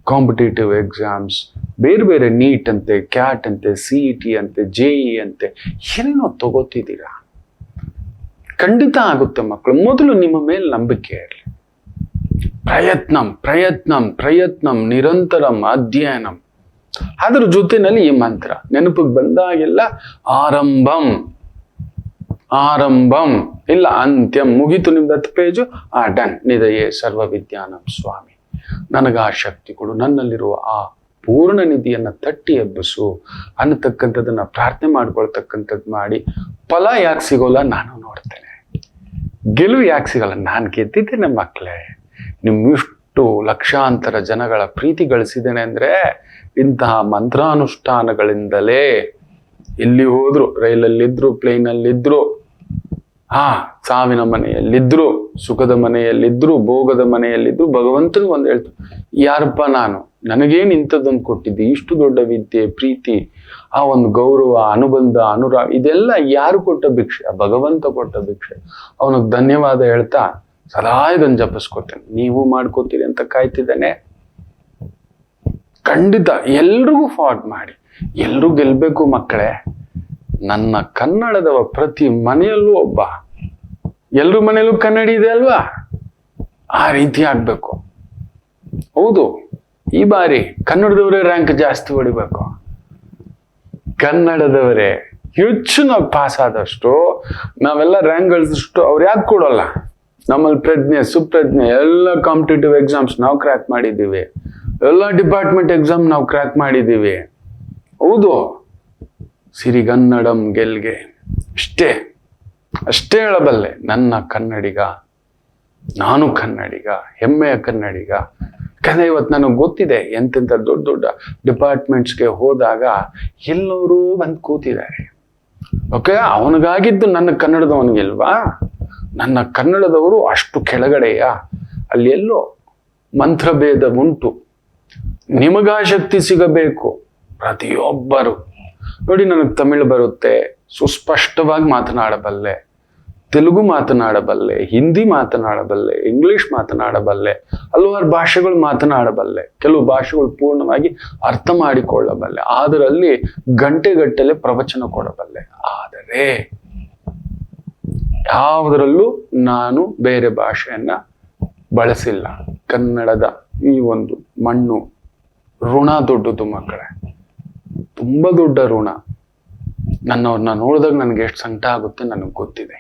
ಕಾಂಪಿಟೇಟಿವ್ ಎಕ್ಸಾಮ್ಸ್, ಬೇರೆ ನೀಟ್ ಅಂತೆ, ಕ್ಯಾಟ್ ಅಂತೆ, CET ಅಂತೆ, JEE ಅಂತೆ, ಏನೋ ತಗೋತಿದ್ದೀರಾ. ಖಂಡಿತ ಆಗುತ್ತೆ ಮಕ್ಕಳು. ಮೊದಲು ನಿಮ್ಮ ಮೇಲೆ ನಂಬಿಕೆ ಇರಲಿ. ಪ್ರಯತ್ನಂ ನಿರಂತರಂ ಅಧ್ಯಯನಂ. ಅದ್ರ ಜೊತೆನಲ್ಲಿ ಈ ಮಂತ್ರ ನೆನಪಿಗೆ ಬಂದಾಗೆಲ್ಲ ಆರಂಭಂ ಇಲ್ಲ ಅಂತ್ಯಂ. ಮುಗೀತು ನಿಮ್ದು 10 ಪೇಜು, ಡನ್. ನಿಧಯೇ ಸರ್ವ ವಿದ್ಯಾನಂ ಸ್ವಾಮಿ, ನನಗ ಆ ಶಕ್ತಿ ಕೊಡು, ನನ್ನಲ್ಲಿರುವ ಆ ಪೂರ್ಣ ನಿಧಿಯನ್ನ ತಟ್ಟಿ ಎಬ್ಬಿಸು ಅನ್ನತಕ್ಕಂಥದ್ದನ್ನ ಪ್ರಾರ್ಥನೆ ಮಾಡ್ಕೊಳ್ತಕ್ಕಂಥದ್ದು ಮಾಡಿ. ಫಲ ಯಾಕೆ ಸಿಗೋಲ್ಲ ನಾನು ನೋಡ್ತೇನೆ, ಗೆಲುವು ಯಾಕೆ ಸಿಗಲ್ಲ ನಾನು ಗೆದ್ದಿದ್ದೇನೆ ಮಕ್ಕಳೇ. ನಿಮ್ಮಿಷ್ಟು ಲಕ್ಷಾಂತರ ಜನಗಳ ಪ್ರೀತಿ ಗಳಿಸಿದ್ದೇನೆ ಅಂದ್ರೆ ಇಂತಹ ಮಂತ್ರಾನುಷ್ಠಾನಗಳಿಂದಲೇ. ಎಲ್ಲಿ ಹೋದ್ರು, ರೈಲಲ್ಲಿದ್ರು, ಪ್ಲೇನಲ್ಲಿದ್ರು, ಸಾವಿನ ಮನೆಯಲ್ಲಿದ್ರು, ಸುಖದ ಮನೆಯಲ್ಲಿದ್ರು, ಭೋಗದ ಮನೆಯಲ್ಲಿದ್ರು, ಭಗವಂತನ ಒಂದು ಹೇಳ್ತಾರೆ, ಯಾರಪ್ಪ ನಾನು, ನನಗೇನು ಇಂಥದ್ದೊಂದು ಕೊಟ್ಟಿದ್ದೆ, ಇಷ್ಟು ದೊಡ್ಡ ವಿದ್ಯೆ, ಪ್ರೀತಿ, ಆ ಒಂದು ಗೌರವ, ಅನುಬಂಧ, ಅನುರಾಗ, ಇದೆಲ್ಲ ಯಾರು ಕೊಟ್ಟ ಭಿಕ್ಷೆ? ಭಗವಂತ ಕೊಟ್ಟ ಭಿಕ್ಷೆ. ಅವನಿಗೆ ಧನ್ಯವಾದ ಹೇಳ್ತಾ ಸದಾ ಇದನ್ನು ಜಪಿಸ್ಕೊತೇನೆ. ನೀವು ಮಾಡ್ಕೋತೀರಿ ಅಂತ ಕಾಯ್ತಿದ್ದೇನೆ. ಖಂಡಿತ ಎಲ್ರಿಗೂ ಫಾರ್ವರ್ಡ್ ಮಾಡಿ. ಎಲ್ರೂ ಗೆಲ್ಬೇಕು ಮಕ್ಕಳೇ. ನನ್ನ ಕನ್ನಡದವ ಪ್ರತಿ ಮನೆಯಲ್ಲೂ ಒಬ್ಬ, ಎಲ್ರ ಮನೆಯಲ್ಲೂ ಕನ್ನಡಿ ಇದೆ ಅಲ್ವಾ, ಆ ರೀತಿ ಆಗ್ಬೇಕು. ಹೌದು, ಈ ಬಾರಿ ಕನ್ನಡದವರೇ ರ್ಯಾಂಕ್ ಜಾಸ್ತಿ ಹೊಡಿಬೇಕು. ಕನ್ನಡದವರೇ ಹೆಚ್ಚು ನಾವು ಪಾಸ್ ಆದಷ್ಟು, ನಾವೆಲ್ಲ ರ್ಯಾಂಕ್ ಗಳಿಸಿಷ್ಟು ಅವ್ರು ಯಾಕೆ ಕೊಡೋಲ್ಲ? ನಮ್ಮಲ್ಲಿ ಪ್ರಜ್ಞೆ, ಸುಪ್ರಜ್ಞೆ, ಎಲ್ಲ ಕಾಂಪಿಟೇಟಿವ್ ಎಕ್ಸಾಮ್ಸ್ ನಾವು ಕ್ರ್ಯಾಕ್ ಮಾಡಿದ್ದೀವಿ, ಎಲ್ಲ ಡಿಪಾರ್ಟ್ಮೆಂಟ್ ಎಕ್ಸಾಮ್ ನಾವು ಕ್ರ್ಯಾಕ್ ಮಾಡಿದ್ದೀವಿ. ಹೌದು, ಸಿರಿಗನ್ನಡಂ ಗೆಲ್ಗೆ. ಅಷ್ಟೇ ಹೇಳಬಲ್ಲೆ. ನನ್ನ ಕನ್ನಡಿಗ, ನಾನು ಕನ್ನಡಿಗ, ಹೆಮ್ಮೆಯ ಕನ್ನಡಿಗ. ಯಾಕಂದ್ರೆ ಇವತ್ತು ನನಗೆ ಗೊತ್ತಿದೆ, ಎಂತೆಂಥ ದೊಡ್ಡ ದೊಡ್ಡ ಡಿಪಾರ್ಟ್ಮೆಂಟ್ಸ್ಗೆ ಹೋದಾಗ ಎಲ್ಲರೂ ಬಂದು ಕೂತಿದ್ದಾರೆ. ಓಕೆ, ಅವನಿಗಾಗಿದ್ದು ನನ್ನ ಕನ್ನಡದವನಿಗಿಲ್ವಾ? ನನ್ನ ಕನ್ನಡದವರು ಅಷ್ಟು ಕೆಳಗಡೆಯ? ಅಲ್ಲಿ ಎಲ್ಲೋ ಮಂತ್ರಭೇದ ಉಂಟು. ನಿಮಗ ಶಕ್ತಿ ಸಿಗಬೇಕು. ಪ್ರತಿಯೊಬ್ಬರು ನೋಡಿ, ನನಗೆ ತಮಿಳು ಬರುತ್ತೆ, ಸುಸ್ಪಷ್ಟವಾಗಿ ಮಾತನಾಡಬಲ್ಲೆ, ತೆಲುಗು ಮಾತನಾಡಬಲ್ಲೆ, ಹಿಂದಿ ಮಾತನಾಡಬಲ್ಲೆ, ಇಂಗ್ಲಿಷ್ ಮಾತನಾಡಬಲ್ಲೆ, ಹಲವಾರು ಭಾಷೆಗಳು ಮಾತನಾಡಬಲ್ಲೆ, ಕೆಲವು ಭಾಷೆಗಳು ಪೂರ್ಣವಾಗಿ ಅರ್ಥ ಮಾಡಿಕೊಳ್ಳಬಲ್ಲೆ, ಅದರಲ್ಲಿ ಗಂಟೆಗಟ್ಟಲೆ ಪ್ರವಚನ ಕೊಡಬಲ್ಲೆ. ಆದರೆ ಯಾವುದರಲ್ಲೂ ನಾನು ಬೇರೆ ಭಾಷೆಯನ್ನ ಬಳಸಿಲ್ಲ. ಕನ್ನಡದ ಈ ಒಂದು ಮಣ್ಣು ಋಣ ದೊಡ್ಡದು ಮಕ್ಕಳೇ, ತುಂಬಾ ದೊಡ್ಡ ಋಣ. ನನ್ನವ್ರನ್ನ ನೋಡಿದಾಗ ನನಗೆ ಎಷ್ಟು ಸಂಕಟ ಆಗುತ್ತೆ ನನಗೆ ಗೊತ್ತಿದೆ.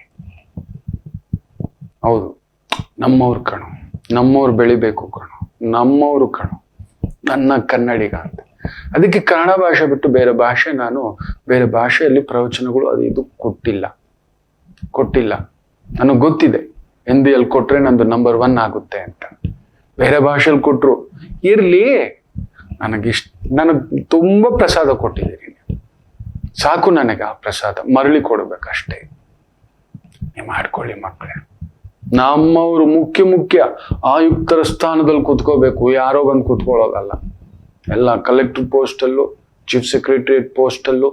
ಹೌದು, ನಮ್ಮವ್ರು ಕಣು, ನಮ್ಮವ್ರು ಬೆಳಿಬೇಕು ಕಣು, ನಮ್ಮವ್ರು ಕಣು, ನನ್ನ ಕನ್ನಡಿಗ ಅಂತ. ಅದಕ್ಕೆ ಕನ್ನಡ ಭಾಷೆ ಬಿಟ್ಟು ಬೇರೆ ಭಾಷೆ ನಾನು ಬೇರೆ ಭಾಷೆಯಲ್ಲಿ ಪ್ರವಚನಗಳು ಅದು ಇದು ಕೊಟ್ಟಿಲ್ಲ. ನನಗೆ ಗೊತ್ತಿದೆ ಹಿಂದಿಯಲ್ಲಿ ಕೊಟ್ರೆ ನಂದು ನಂಬರ್ 1 ಆಗುತ್ತೆ ಅಂತ. ಬೇರೆ ಭಾಷೆಯಲ್ಲಿ ಕೊಟ್ರು ಇರ್ಲಿ, ನನಗೆ ತುಂಬಾ ಪ್ರಸಾದ ಕೊಟ್ಟಿದ್ದೀರಿ, ಸಾಕು ನನಗೆ ಆ ಪ್ರಸಾದ ಮರಳಿ ಕೊಡ್ಬೇಕಷ್ಟೇ. ನೀವು ಮಾಡ್ಕೊಳ್ಳಿ ಮಕ್ಕಳೇ. ನಮ್ಮವರು ಮುಖ್ಯ ಆಯುಕ್ತರ ಸ್ಥಾನದಲ್ಲಿ ಕೂತ್ಕೋಬೇಕು, ಯಾರೋ ಬಂದು ಕೂತ್ಕೊಳ್ಳೋದಲ್ಲ. ಎಲ್ಲ ಕಲೆಕ್ಟರ್ ಪೋಸ್ಟಲ್ಲೂ, ಚೀಫ್ ಸೆಕ್ರೆಟರಿಯೇಟ್ ಪೋಸ್ಟಲ್ಲೂ,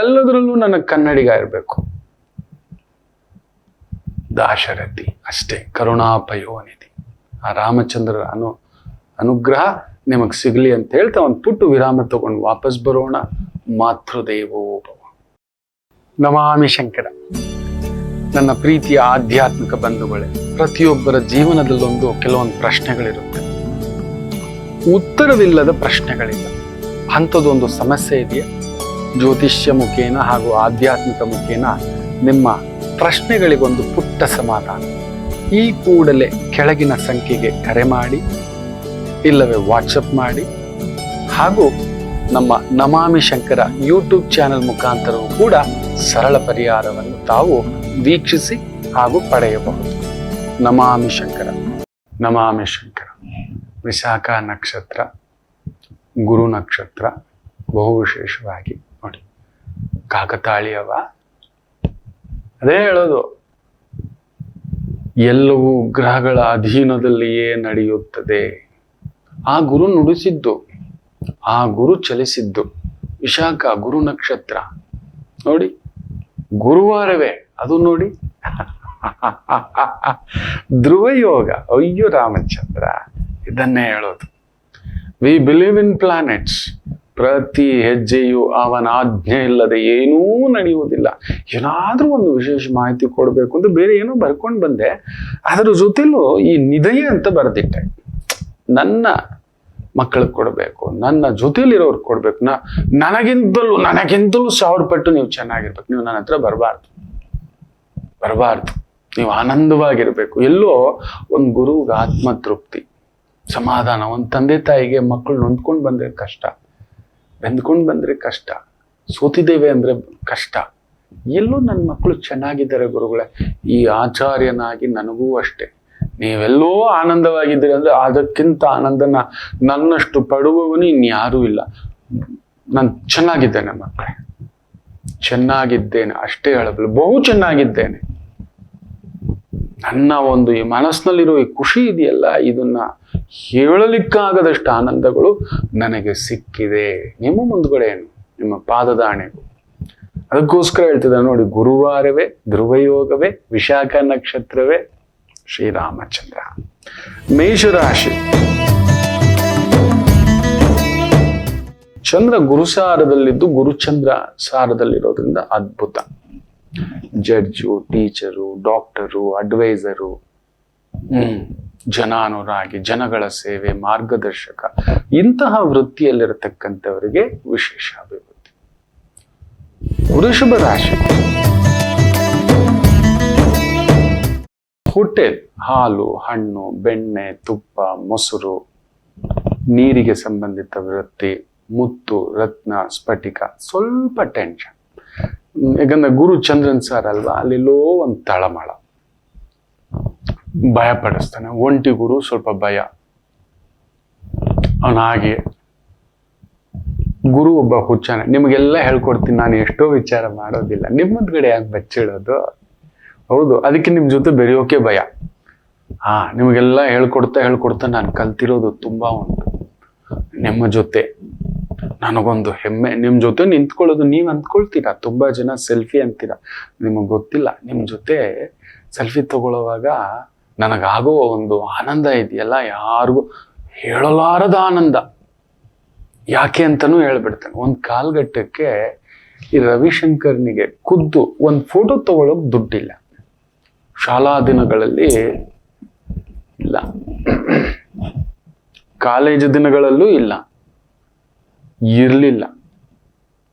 ಎಲ್ಲದರಲ್ಲೂ ನನಗೆ ಕನ್ನಡಿಗ ಇರಬೇಕು. ದಾಶರಥಿ ಅಷ್ಟೇ, ಕರುಣಾಪಯೋನಿಧಿ. ಆ ರಾಮಚಂದ್ರರ ಅನುಗ್ರಹ ನಿಮಗೆ ಸಿಗಲಿ ಅಂತ ಹೇಳ್ತಾ ಒಂದು ಪುಟ್ಟ ವಿರಾಮ ತಗೊಂಡು ವಾಪಸ್ ಬರೋಣ. ಮಾತೃದೇವೋ ಭವ. ನಮಾಮಿ ಶಂಕರ. ನನ್ನ ಪ್ರೀತಿಯ ಆಧ್ಯಾತ್ಮಿಕ ಬಂಧುಗಳೇ, ಪ್ರತಿಯೊಬ್ಬರ ಜೀವನದಲ್ಲೊಂದು ಕೆಲವೊಂದು ಪ್ರಶ್ನೆಗಳಿರುತ್ತೆ, ಉತ್ತರವಿಲ್ಲದ ಪ್ರಶ್ನೆಗಳಿಲ್ಲ. ಅಂಥದ್ದೊಂದು ಸಮಸ್ಯೆ ಇದೆಯಾ? ಜ್ಯೋತಿಷ್ಯ ಮುಖೇನ ಹಾಗೂ ಆಧ್ಯಾತ್ಮಿಕ ಮುಖೇನ ನಿಮ್ಮ ಪ್ರಶ್ನೆಗಳಿಗೊಂದು ಪುಟ್ಟ ಸಮಾಧಾನ. ಈ ಕೂಡಲೇ ಕೆಳಗಿನ ಸಂಖ್ಯೆಗೆ ಕರೆ ಮಾಡಿ, ಇಲ್ಲವೇ ವಾಟ್ಸಪ್ ಮಾಡಿ, ಹಾಗೂ ನಮ್ಮ ನಮಾಮಿ ಶಂಕರ ಯೂಟ್ಯೂಬ್ ಚಾನೆಲ್ ಮುಖಾಂತರವೂ ಕೂಡ ಸರಳ ಪರಿಹಾರವನ್ನು ತಾವು ವೀಕ್ಷಿಸಿ ಹಾಗೂ ಪಡೆಯಬಹುದು. ನಮಾಮಿ ಶಂಕರ. ನಮಾಮಿ ಶಂಕರ. ವಿಶಾಖ ನಕ್ಷತ್ರ, ಗುರು ನಕ್ಷತ್ರ, ಬಹು ವಿಶೇಷವಾಗಿ ನೋಡಿ, ಕಾಕತಾಳೀಯವ. ಅದೇ ಹೇಳೋದು, ಎಲ್ಲವೂ ಗ್ರಹಗಳ ಅಧೀನದಲ್ಲಿಯೇ ನಡೆಯುತ್ತದೆ. ಆ ಗುರು ನುಡಿಸಿದ್ದು, ಆ ಗುರು ಚಲಿಸಿದ್ದು. ವಿಶಾಖ ಗುರು ನಕ್ಷತ್ರ ನೋಡಿ, ಗುರುವಾರವೇ ಅದು ನೋಡಿ. ಧ್ರುವ ಯೋಗ. ಅಯ್ಯೋ ರಾಮಚಂದ್ರ, ಇದನ್ನೇ ಹೇಳೋದು. We believe in planets. ಪ್ರತಿ ಹೆಜ್ಜೆಯು ಅವನ ಆಜ್ಞೆ ಇಲ್ಲದೆ ಏನೂ ನಡೆಯುವುದಿಲ್ಲ. ಏನಾದ್ರೂ ಒಂದು ವಿಶೇಷ ಮಾಹಿತಿ ಕೊಡಬೇಕು ಅಂತ ಬೇರೆ ಏನೋ ಬರ್ಕೊಂಡು ಬಂದೆ, ಅದರ ಜೊತೆಲೂ ಈ ನಿಧಯ ಅಂತ ಬರೆದಿಟ್ಟೆ. ನನ್ನ ಮಕ್ಕಳಿಗೆ ಕೊಡಬೇಕು, ನನ್ನ ಜೊತೆಲಿರೋರ್ಗೆ ಕೊಡ್ಬೇಕು, ನನಗಿಂತಲೂ 1000 ಪಟ್ಟು ನೀವು ಚೆನ್ನಾಗಿರ್ಬೇಕು. ನೀವು ನನ್ನ ಹತ್ರ ಬರಬಾರ್ದು. ನೀವು ಆನಂದವಾಗಿರ್ಬೇಕು. ಎಲ್ಲೋ ಒಂದು ಗುರುವಿಗೆ ಆತ್ಮತೃಪ್ತಿ, ಸಮಾಧಾನ. ಒಂದು ತಂದೆ ತಾಯಿಗೆ ಮಕ್ಕಳು ನೊಂದ್ಕೊಂಡು ಬಂದ್ರೆ ಕಷ್ಟ, ಬೆಂದ್ಕೊಂಡು ಬಂದ್ರೆ ಕಷ್ಟ, ಸೋತಿದ್ದೇವೆ ಅಂದ್ರೆ ಕಷ್ಟ. ಎಲ್ಲೋ ನನ್ನ ಮಕ್ಕಳು ಚೆನ್ನಾಗಿದ್ದಾರೆ ಗುರುಗಳೇ. ಈ ಆಚಾರ್ಯನಾಗಿ ನನಗೂ ಅಷ್ಟೇ, ನೀವೆಲ್ಲೋ ಆನಂದವಾಗಿದ್ದೀರಿ ಅಂದ್ರೆ ಅದಕ್ಕಿಂತ ಆನಂದನ ನನ್ನಷ್ಟು ಪಡುವವನು ಇನ್ಯಾರೂ ಇಲ್ಲ. ನಾನು ಚೆನ್ನಾಗಿದ್ದೇನೆ ಮಕ್ಕಳೇ, ಚೆನ್ನಾಗಿದ್ದೇನೆ ಅಷ್ಟೇ ಹೇಳಬಲ್ಲ. ಬಹು ಚೆನ್ನಾಗಿದ್ದೇನೆ. ನನ್ನ ಒಂದು ಈ ಮನಸ್ಸಿನಲ್ಲಿರೋ ಈ ಖುಷಿ ಇದೆಯಲ್ಲ, ಇದನ್ನ ಹೇಳಲಿಕ್ಕಾಗದಷ್ಟು ಆನಂದಗಳು ನನಗೆ ಸಿಕ್ಕಿದೆ. ನಿಮ್ಮ ಮುಂದ್ಗಡೆ ಏನು, ನಿಮ್ಮ ಪಾದದಾಣೆಗೂ. ಅದಕ್ಕೋಸ್ಕರ ಹೇಳ್ತಿದ್ದ ನೋಡಿ, ಗುರುವಾರವೇ, ಧ್ರುವಯೋಗವೇ, ವಿಶಾಖ ನಕ್ಷತ್ರವೇ, ಶ್ರೀರಾಮಚಂದ್ರ. ಮೇಷರಾಶಿ. ಚಂದ್ರ ಗುರುಸಾರದಲ್ಲಿದ್ದು ಗುರುಚಂದ್ರ ಸಾರದಲ್ಲಿರೋದ್ರಿಂದ ಅದ್ಭುತ. ಜಡ್ಜು, ಟೀಚರು, ಡಾಕ್ಟರು, ಅಡ್ವೈಸರು, ಜನಾನುರಾಗಿ, ಜನಗಳ ಸೇವೆ, ಮಾರ್ಗದರ್ಶಕ, ಇಂತಹ ವೃತ್ತಿಯಲ್ಲಿರತಕ್ಕಂಥವರಿಗೆ ವಿಶೇಷ ಅಭಿವೃದ್ಧಿ. ವೃಷಭ ರಾಶಿ. ಹೋಟೆಲ್, ಹಾಲು, ಹಣ್ಣು, ಬೆಣ್ಣೆ, ತುಪ್ಪ, ಮೊಸರು, ನೀರಿಗೆ ಸಂಬಂಧಿತ ವೃತ್ತಿ, ಮುತ್ತು, ರತ್ನ, ಸ್ಫಟಿಕ, ಸ್ವಲ್ಪ ಟೆನ್ಷನ್. ಯಾಕಂದ್ರೆ ಗುರು ಚಂದ್ರನ್ ಸಾರ್ ಅಲ್ವಾ, ಅಲ್ಲೆಲ್ಲೋ ಒಂದು ತಳಮಳ, ಭಯ ಪಡಿಸ್ತಾನೆ. ಒಂಟಿ ಗುರು ಸ್ವಲ್ಪ ಭಯ. ಅವನ ಹಾಗೆ ಗುರು ಒಬ್ಬ ಹುಚ್ಚಾನೆ. ನಿಮಗೆಲ್ಲ ಹೇಳ್ಕೊಡ್ತೀನಿ, ನಾನು ಎಷ್ಟೋ ವಿಚಾರ ಮಾಡೋದಿಲ್ಲ, ನಿಮ್ಮದ್ಗಡೆ ಯಾಕೆ ಬಚ್ಚಿಡೋದು? ಹೌದು, ಅದಕ್ಕೆ ನಿಮ್ ಜೊತೆ ಬೆರೆಯೋಕೆ ಭಯ. ನಿಮಗೆಲ್ಲ ಹೇಳ್ಕೊಡ್ತಾ ನಾನು ಕಲ್ತಿರೋದು ತುಂಬಾ ಉಂಟು. ನಿಮ್ಮ ಜೊತೆ ನನಗೊಂದು ಹೆಮ್ಮೆ. ನಿಮ್ಮ ಜೊತೆ ನಿಂತ್ಕೊಳ್ಳೋದು ನೀವು ಅಂದ್ಕೊಳ್ತೀರಾ, ತುಂಬಾ ಜನ ಸೆಲ್ಫಿ ಅಂತೀರಾ, ನಿಮಗೆ ಗೊತ್ತಿಲ್ಲ ನಿಮ್ಮ ಜೊತೆ ಸೆಲ್ಫಿ ತಗೊಳ್ಳುವಾಗ ನನಗಾಗೋ ಒಂದು ಆನಂದ ಇದೆಯಲ್ಲ, ಯಾರಿಗೂ ಹೇಳಲಾರದ ಆನಂದ. ಯಾಕೆ ಅಂತನೂ ಹೇಳ್ಬಿಡ್ತೇನೆ. ಒಂದು ಕಾಲ್ಗಟ್ಟಕ್ಕೆ ಈ ರವಿಶಂಕರ್ನಿಗೆ ಖುದ್ದು ಒಂದು ಫೋಟೋ ತಗೊಳ್ಳೋಕೆ ದುಡ್ಡಿಲ್ಲ, ಶಾಲಾ ದಿನಗಳಲ್ಲಿ ಇಲ್ಲ, ಕಾಲೇಜು ದಿನಗಳಲ್ಲೂ ಇಲ್ಲ, ಇರಲಿಲ್ಲ.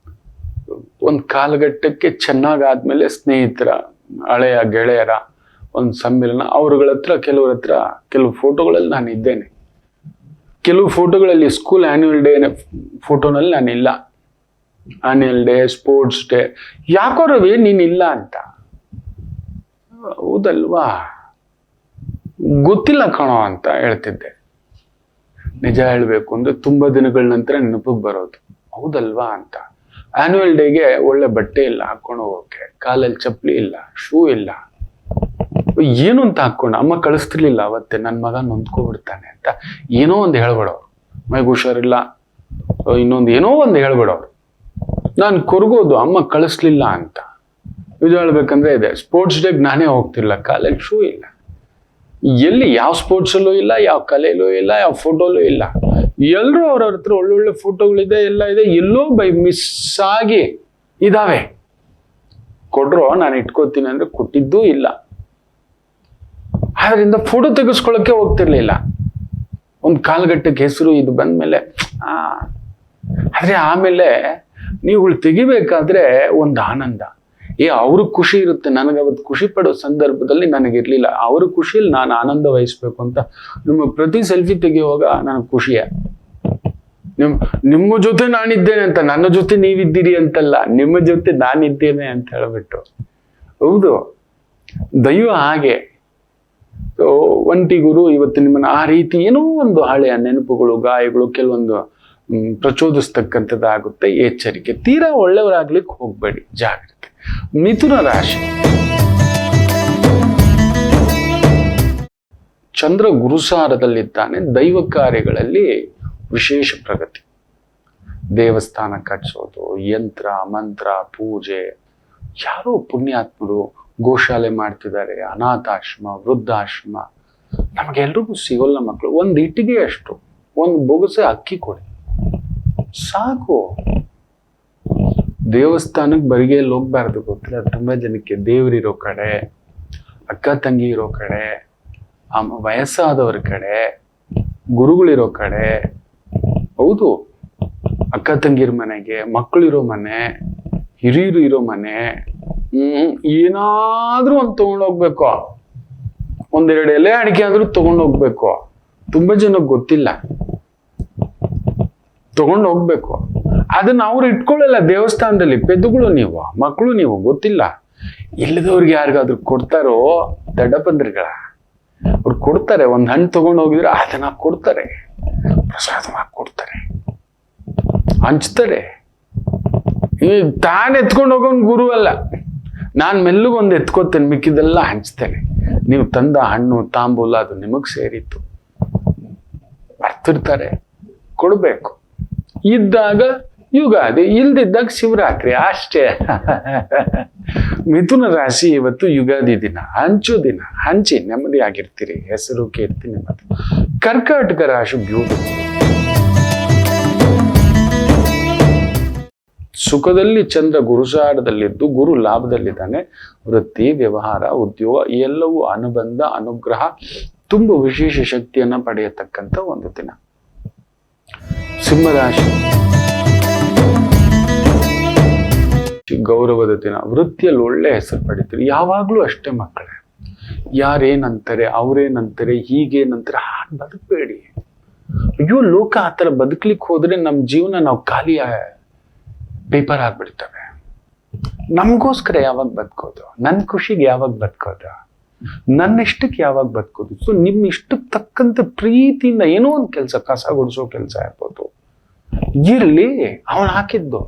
ಒಂದು ಕಾಲಘಟ್ಟಕ್ಕೆ ಚೆನ್ನಾಗಾದ್ಮೇಲೆ ಸ್ನೇಹಿತರ, ಹಳೆಯ ಗೆಳೆಯರ ಒಂದು ಸಮ್ಮಿಲನ, ಅವ್ರಗಳ ಹತ್ರ ಕೆಲವು ಫೋಟೋಗಳಲ್ಲಿ ನಾನು ಇದ್ದೇನೆ, ಕೆಲವು ಫೋಟೋಗಳಲ್ಲಿ ಸ್ಕೂಲ್ ಆನ್ಯುವಲ್ ಡೇ ಫೋಟೋನಲ್ಲಿ ನಾನಿಲ್ಲ. ಆನ್ಯುವಲ್ ಡೇ, ಸ್ಪೋರ್ಟ್ಸ್ ಡೇ, ಯಾಕೋ ರವಿ ನೀನಿಲ್ಲ ಅಂತ. ಹೌದಲ್ವಾ, ಗೊತ್ತಿಲ್ಲ ಕಣೋ ಅಂತ ಹೇಳ್ತಿದ್ದೆ. ನಿಜ ಹೇಳ್ಬೇಕು ಅಂದ್ರೆ ತುಂಬಾ ದಿನಗಳ ನಂತರ ನೆನಪಿಗೆ ಬರೋದು, ಹೌದಲ್ವಾ ಅಂತ. ಆನ್ಯುವಲ್ ಡೇಗೆ ಒಳ್ಳೆ ಬಟ್ಟೆ ಇಲ್ಲ ಹಾಕೊಂಡು ಹೋಗೋಕೆ, ಕಾಲಲ್ಲಿ ಚಪ್ಪಲಿ ಇಲ್ಲ, ಶೂ ಇಲ್ಲ, ಏನು ಅಂತ ಹಾಕೊಂಡು ಅಮ್ಮ ಕಳಿಸ್ತಿರ್ಲಿಲ್ಲ ಅವತ್ತೆ, ನನ್ನ ಮಗ ನೊಂದ್ಕೊಬಿಡ್ತಾನೆ ಅಂತ ಏನೋ ಒಂದು ಹೇಳ್ಬಿಡೋರು, ಮೈಗೆ ಹುಷಾರಿಲ್ಲ, ಇನ್ನೊಂದು ಏನೋ ಒಂದು ಹೇಳ್ಬಿಡೋರು. ನಾನು ಕೊರಗೋದು ಅಮ್ಮ ಕಳಿಸ್ಲಿಲ್ಲ ಅಂತ. ಇದು ಹೇಳ್ಬೇಕಂದ್ರೆ ಇದೆ, ಸ್ಪೋರ್ಟ್ಸ್ ಡೇಗೆ ನಾನೇ ಹೋಗ್ತಿರ್ಲಿಲ್ಲ, ಕಾಲಲ್ಲಿ ಶೂ ಇಲ್ಲ, ಎಲ್ಲಿ ಯಾವ ಸ್ಪೋರ್ಟ್ಸಲ್ಲೂ ಇಲ್ಲ, ಯಾವ ಕಲೆಯಲ್ಲೂ ಇಲ್ಲ, ಯಾವ ಫೋಟೋಲ್ಲೂ ಇಲ್ಲ. ಎಲ್ಲರೂ ಅವ್ರವ್ರ ಹತ್ರ ಒಳ್ಳೊಳ್ಳೆ ಫೋಟೋಗಳಿದೆ, ಎಲ್ಲ ಇದೆ, ಎಲ್ಲೋ ಬೈ ಮಿಸ್ ಆಗಿ ಇದಾವೆ. ಕೊಡ್ರೋ ನಾನು ಇಟ್ಕೋತೀನಿ ಅಂದ್ರೆ ಕೊಟ್ಟಿದ್ದೂ ಇಲ್ಲ. ಆದ್ರಿಂದ ಫೋಟೋ ತೆಗೆಸ್ಕೊಳ್ಳೋಕೆ ಹೋಗ್ತಿರ್ಲಿಲ್ಲ. ಒಂದು ಕಾಲ್ಗಟ್ಟಕ್ಕೆ ಹೆಸರು ಇದು ಬಂದ್ಮೇಲೆ ಆದ್ರೆ ಆಮೇಲೆ ನೀವುಗಳು ತೆಗಿಬೇಕಾದ್ರೆ ಒಂದು ಆನಂದ, ಅವ್ರಿಗೆ ಖುಷಿ ಇರುತ್ತೆ, ನನಗೆ ಅವತ್ತು ಖುಷಿ ಪಡೋ ಸಂದರ್ಭದಲ್ಲಿ ನನಗಿರ್ಲಿಲ್ಲ. ಅವ್ರ ಖುಷಿಯಲ್ಲಿ ನಾನು ಆನಂದ ವಹಿಸ್ಬೇಕು ಅಂತ ನಿಮ್ಮ ಪ್ರತಿ ಸೆಲ್ಫಿ ತೆಗೆಯುವಾಗ ನನಗೆ ಖುಷಿಯೇ. ನಿಮ್ಮ ಜೊತೆ ನಾನಿದ್ದೇನೆ ಅಂತ, ನನ್ನ ಜೊತೆ ನೀವಿದ್ದೀರಿ ಅಂತಲ್ಲ, ನಿಮ್ಮ ಜೊತೆ ನಾನಿದ್ದೇನೆ ಅಂತ ಹೇಳ್ಬಿಟ್ಟು. ಹೌದು, ದೈವ ಹಾಗೆ. ಒಂಟಿ ಗುರು ಇವತ್ತು ನಿಮ್ಮನ್ನ ಆ ರೀತಿ ಏನೋ ಒಂದು ಹಳೆಯ ನೆನಪುಗಳು, ಗಾಯಗಳು, ಕೆಲವೊಂದು ಪ್ರಚೋದಿಸ್ತಕ್ಕಂಥದ್ದಾಗುತ್ತೆ. ಎಚ್ಚರಿಕೆ, ತೀರಾ ಒಳ್ಳೆಯವರಾಗ್ಲಿಕ್ಕೆ ಹೋಗ್ಬೇಡಿ, ಜಾಗ್ರತೆ. ಮಿಥುನ ರಾಶಿ, ಚಂದ್ರ ಗುರುಸಾರದಲ್ಲಿದ್ದಾನೆ. ದೈವ ಕಾರ್ಯಗಳಲ್ಲಿ ವಿಶೇಷ ಪ್ರಗತಿ. ದೇವಸ್ಥಾನ ಕಟ್ಸೋದು, ಯಂತ್ರ ಮಂತ್ರ ಪೂಜೆ, ಯಾರೋ ಪುಣ್ಯಾತ್ಮರು ಗೋಶಾಲೆ ಮಾಡ್ತಿದ್ದಾರೆ, ಅನಾಥಾಶ್ರಮ, ವೃದ್ಧಾಶ್ರಮ. ನಮಗೆಲ್ರಿಗೂ ಸಿಗೋಲ್ಲ ಮಕ್ಕಳು. ಒಂದು ಇಟ್ಟಿಗೆ ಅಷ್ಟು, ಒಂದು ಬೊಗಸೆ ಅಕ್ಕಿ ಕೊಡಿ ಸಾಕು. ದೇವಸ್ಥಾನಕ್ಕೆ ಬರಿಗೆಯಲ್ಲಿ ಹೋಗ್ಬಾರ್ದು, ಗೊತ್ತಿಲ್ಲ ತುಂಬಾ ಜನಕ್ಕೆ. ದೇವರಿರೋ ಕಡೆ, ಅಕ್ಕ ತಂಗಿ ಇರೋ ಕಡೆ, ವಯಸ್ಸಾದವ್ರ ಕಡೆ, ಗುರುಗಳಿರೋ ಕಡೆ. ಹೌದು, ಅಕ್ಕ ತಂಗಿರ ಮನೆಗೆ, ಮಕ್ಕಳಿರೋ ಮನೆ, ಹಿರಿಯರು ಇರೋ ಮನೆ, ಏನಾದ್ರೂ ಒಂದು ತಗೊಂಡೋಗ್ಬೇಕು. ಒಂದೆರಡು ಎಲೆ ಅಡಿಕೆ ಆದ್ರೂ ತಗೊಂಡೋಗ್ಬೇಕು. ತುಂಬಾ ಜನಕ್ಕೆ ಗೊತ್ತಿಲ್ಲ, ತಗೊಂಡು ಹೋಗ್ಬೇಕು. ಅದನ್ನ ಅವ್ರು ಇಟ್ಕೊಳ್ಳಲ್ಲ ದೇವಸ್ಥಾನದಲ್ಲಿ. ಪೆದ್ದುಗಳು ನೀವು, ಮಕ್ಕಳು ನೀವು, ಗೊತ್ತಿಲ್ಲ. ಇಲ್ಲದವ್ರಿಗೆ ಯಾರಿಗಾದ್ರು ಕೊಡ್ತಾರೋ ದಡ್ಡಪಂದ್ರಿಗಳ, ಅವ್ರು ಕೊಡ್ತಾರೆ. ಒಂದು ಹಣ್ಣು ತಗೊಂಡು ಹೋಗಿದ್ರೆ ಅದನ್ನ ಕೊಡ್ತಾರೆ, ಪ್ರಸಾದವಾಗಿ ಕೊಡ್ತಾರೆ, ಹಂಚ್ತಾರೆ. ತಾನು ಎತ್ಕೊಂಡು ಹೋಗೋನ್ ಗುರು ಅಲ್ಲ. ನಾನು ಮೆಲ್ಲಗೊಂದು ಎತ್ಕೋತೇನೆ, ಮಿಕ್ಕಿದೆಲ್ಲ ಹಂಚ್ತೇನೆ. ನೀವು ತಂದ ಹಣ್ಣು ತಾಂಬೂಲ ಅದು ನಿಮಗ್ ಸೇರಿತ್ತು, ಬರ್ತಿರ್ತಾರೆ, ಕೊಡ್ಬೇಕು. ಇದ್ದಾಗ ಯುಗಾದಿ, ಇಲ್ದಿದ್ದಾಗ ಶಿವರಾತ್ರಿ, ಅಷ್ಟೇ. ಮಿಥುನ ರಾಶಿ ಇವತ್ತು ಯುಗಾದಿ ದಿನ, ಹಂಚು ದಿನ. ಹಂಚಿ ನೆಮ್ಮದಿ ಆಗಿರ್ತೀರಿ, ಹೆಸರು ಕೀರ್ತಿ ನೆಮ್ಮದಿ. ಕರ್ಕಾಟಕ ರಾಶಿ ಬ್ಯೂಟಿಫುಲ್. ಸುಖದಲ್ಲಿ ಚಂದ್ರ ಗುರುಸಾರದಲ್ಲಿದ್ದು ಗುರು ಲಾಭದಲ್ಲಿದ್ದಾನೆ. ವೃತ್ತಿ, ವ್ಯವಹಾರ, ಉದ್ಯೋಗ ಎಲ್ಲವೂ ಅನುಬಂಧ, ಅನುಗ್ರಹ, ತುಂಬ ವಿಶೇಷ ಶಕ್ತಿಯನ್ನ ಪಡೆಯತಕ್ಕಂಥ ಒಂದು ದಿನ. ಸಿಂಹರಾಶಿ, ಗೌರವದ ದಿನ. ವೃತ್ತಿಯಲ್ಲಿ ಒಳ್ಳೆ ಹೆಸರು ಪಡಿತೀರಿ. ಯಾವಾಗ್ಲೂ ಅಷ್ಟೇ ಮಕ್ಕಳೇ, ಯಾರೇನಂತಾರೆ, ಅವ್ರೇನಂತಾರೆ, ಹೀಗೇನಂತಾರೆ, ಹಾಗೆ ಬದುಕಬೇಡಿ. ಅಯ್ಯೋ, ಲೋಕ ಆ ಥರ ಬದುಕ್ಲಿಕ್ಕೆ ಹೋದ್ರೆ ನಮ್ಮ ಜೀವನ ನಾವು ಖಾಲಿ ಪೇಪರ್ ಆಗ್ಬಿಡ್ತವೆ. ನಮಗೋಸ್ಕರ ಯಾವಾಗ ಬದುಕೋದು, ನನ್ನ ಖುಷಿಗೆ ಯಾವಾಗ ಬದುಕೋದು, ನನ್ನ ಇಷ್ಟಕ್ಕೆ ಯಾವಾಗ ಬದುಕೋದು. ಸೊ ನಿಮ್ಮ ಇಷ್ಟಕ್ಕೆ ತಕ್ಕಂತ ಪ್ರೀತಿಯಿಂದ ಏನೋ ಒಂದು ಕೆಲಸ, ಕಸ ಗುಡಿಸೋ ಕೆಲಸ ಇರ್ಬೋದು, ಇರ್ಲಿ. ಅವನು ಹಾಕಿದ್ದು.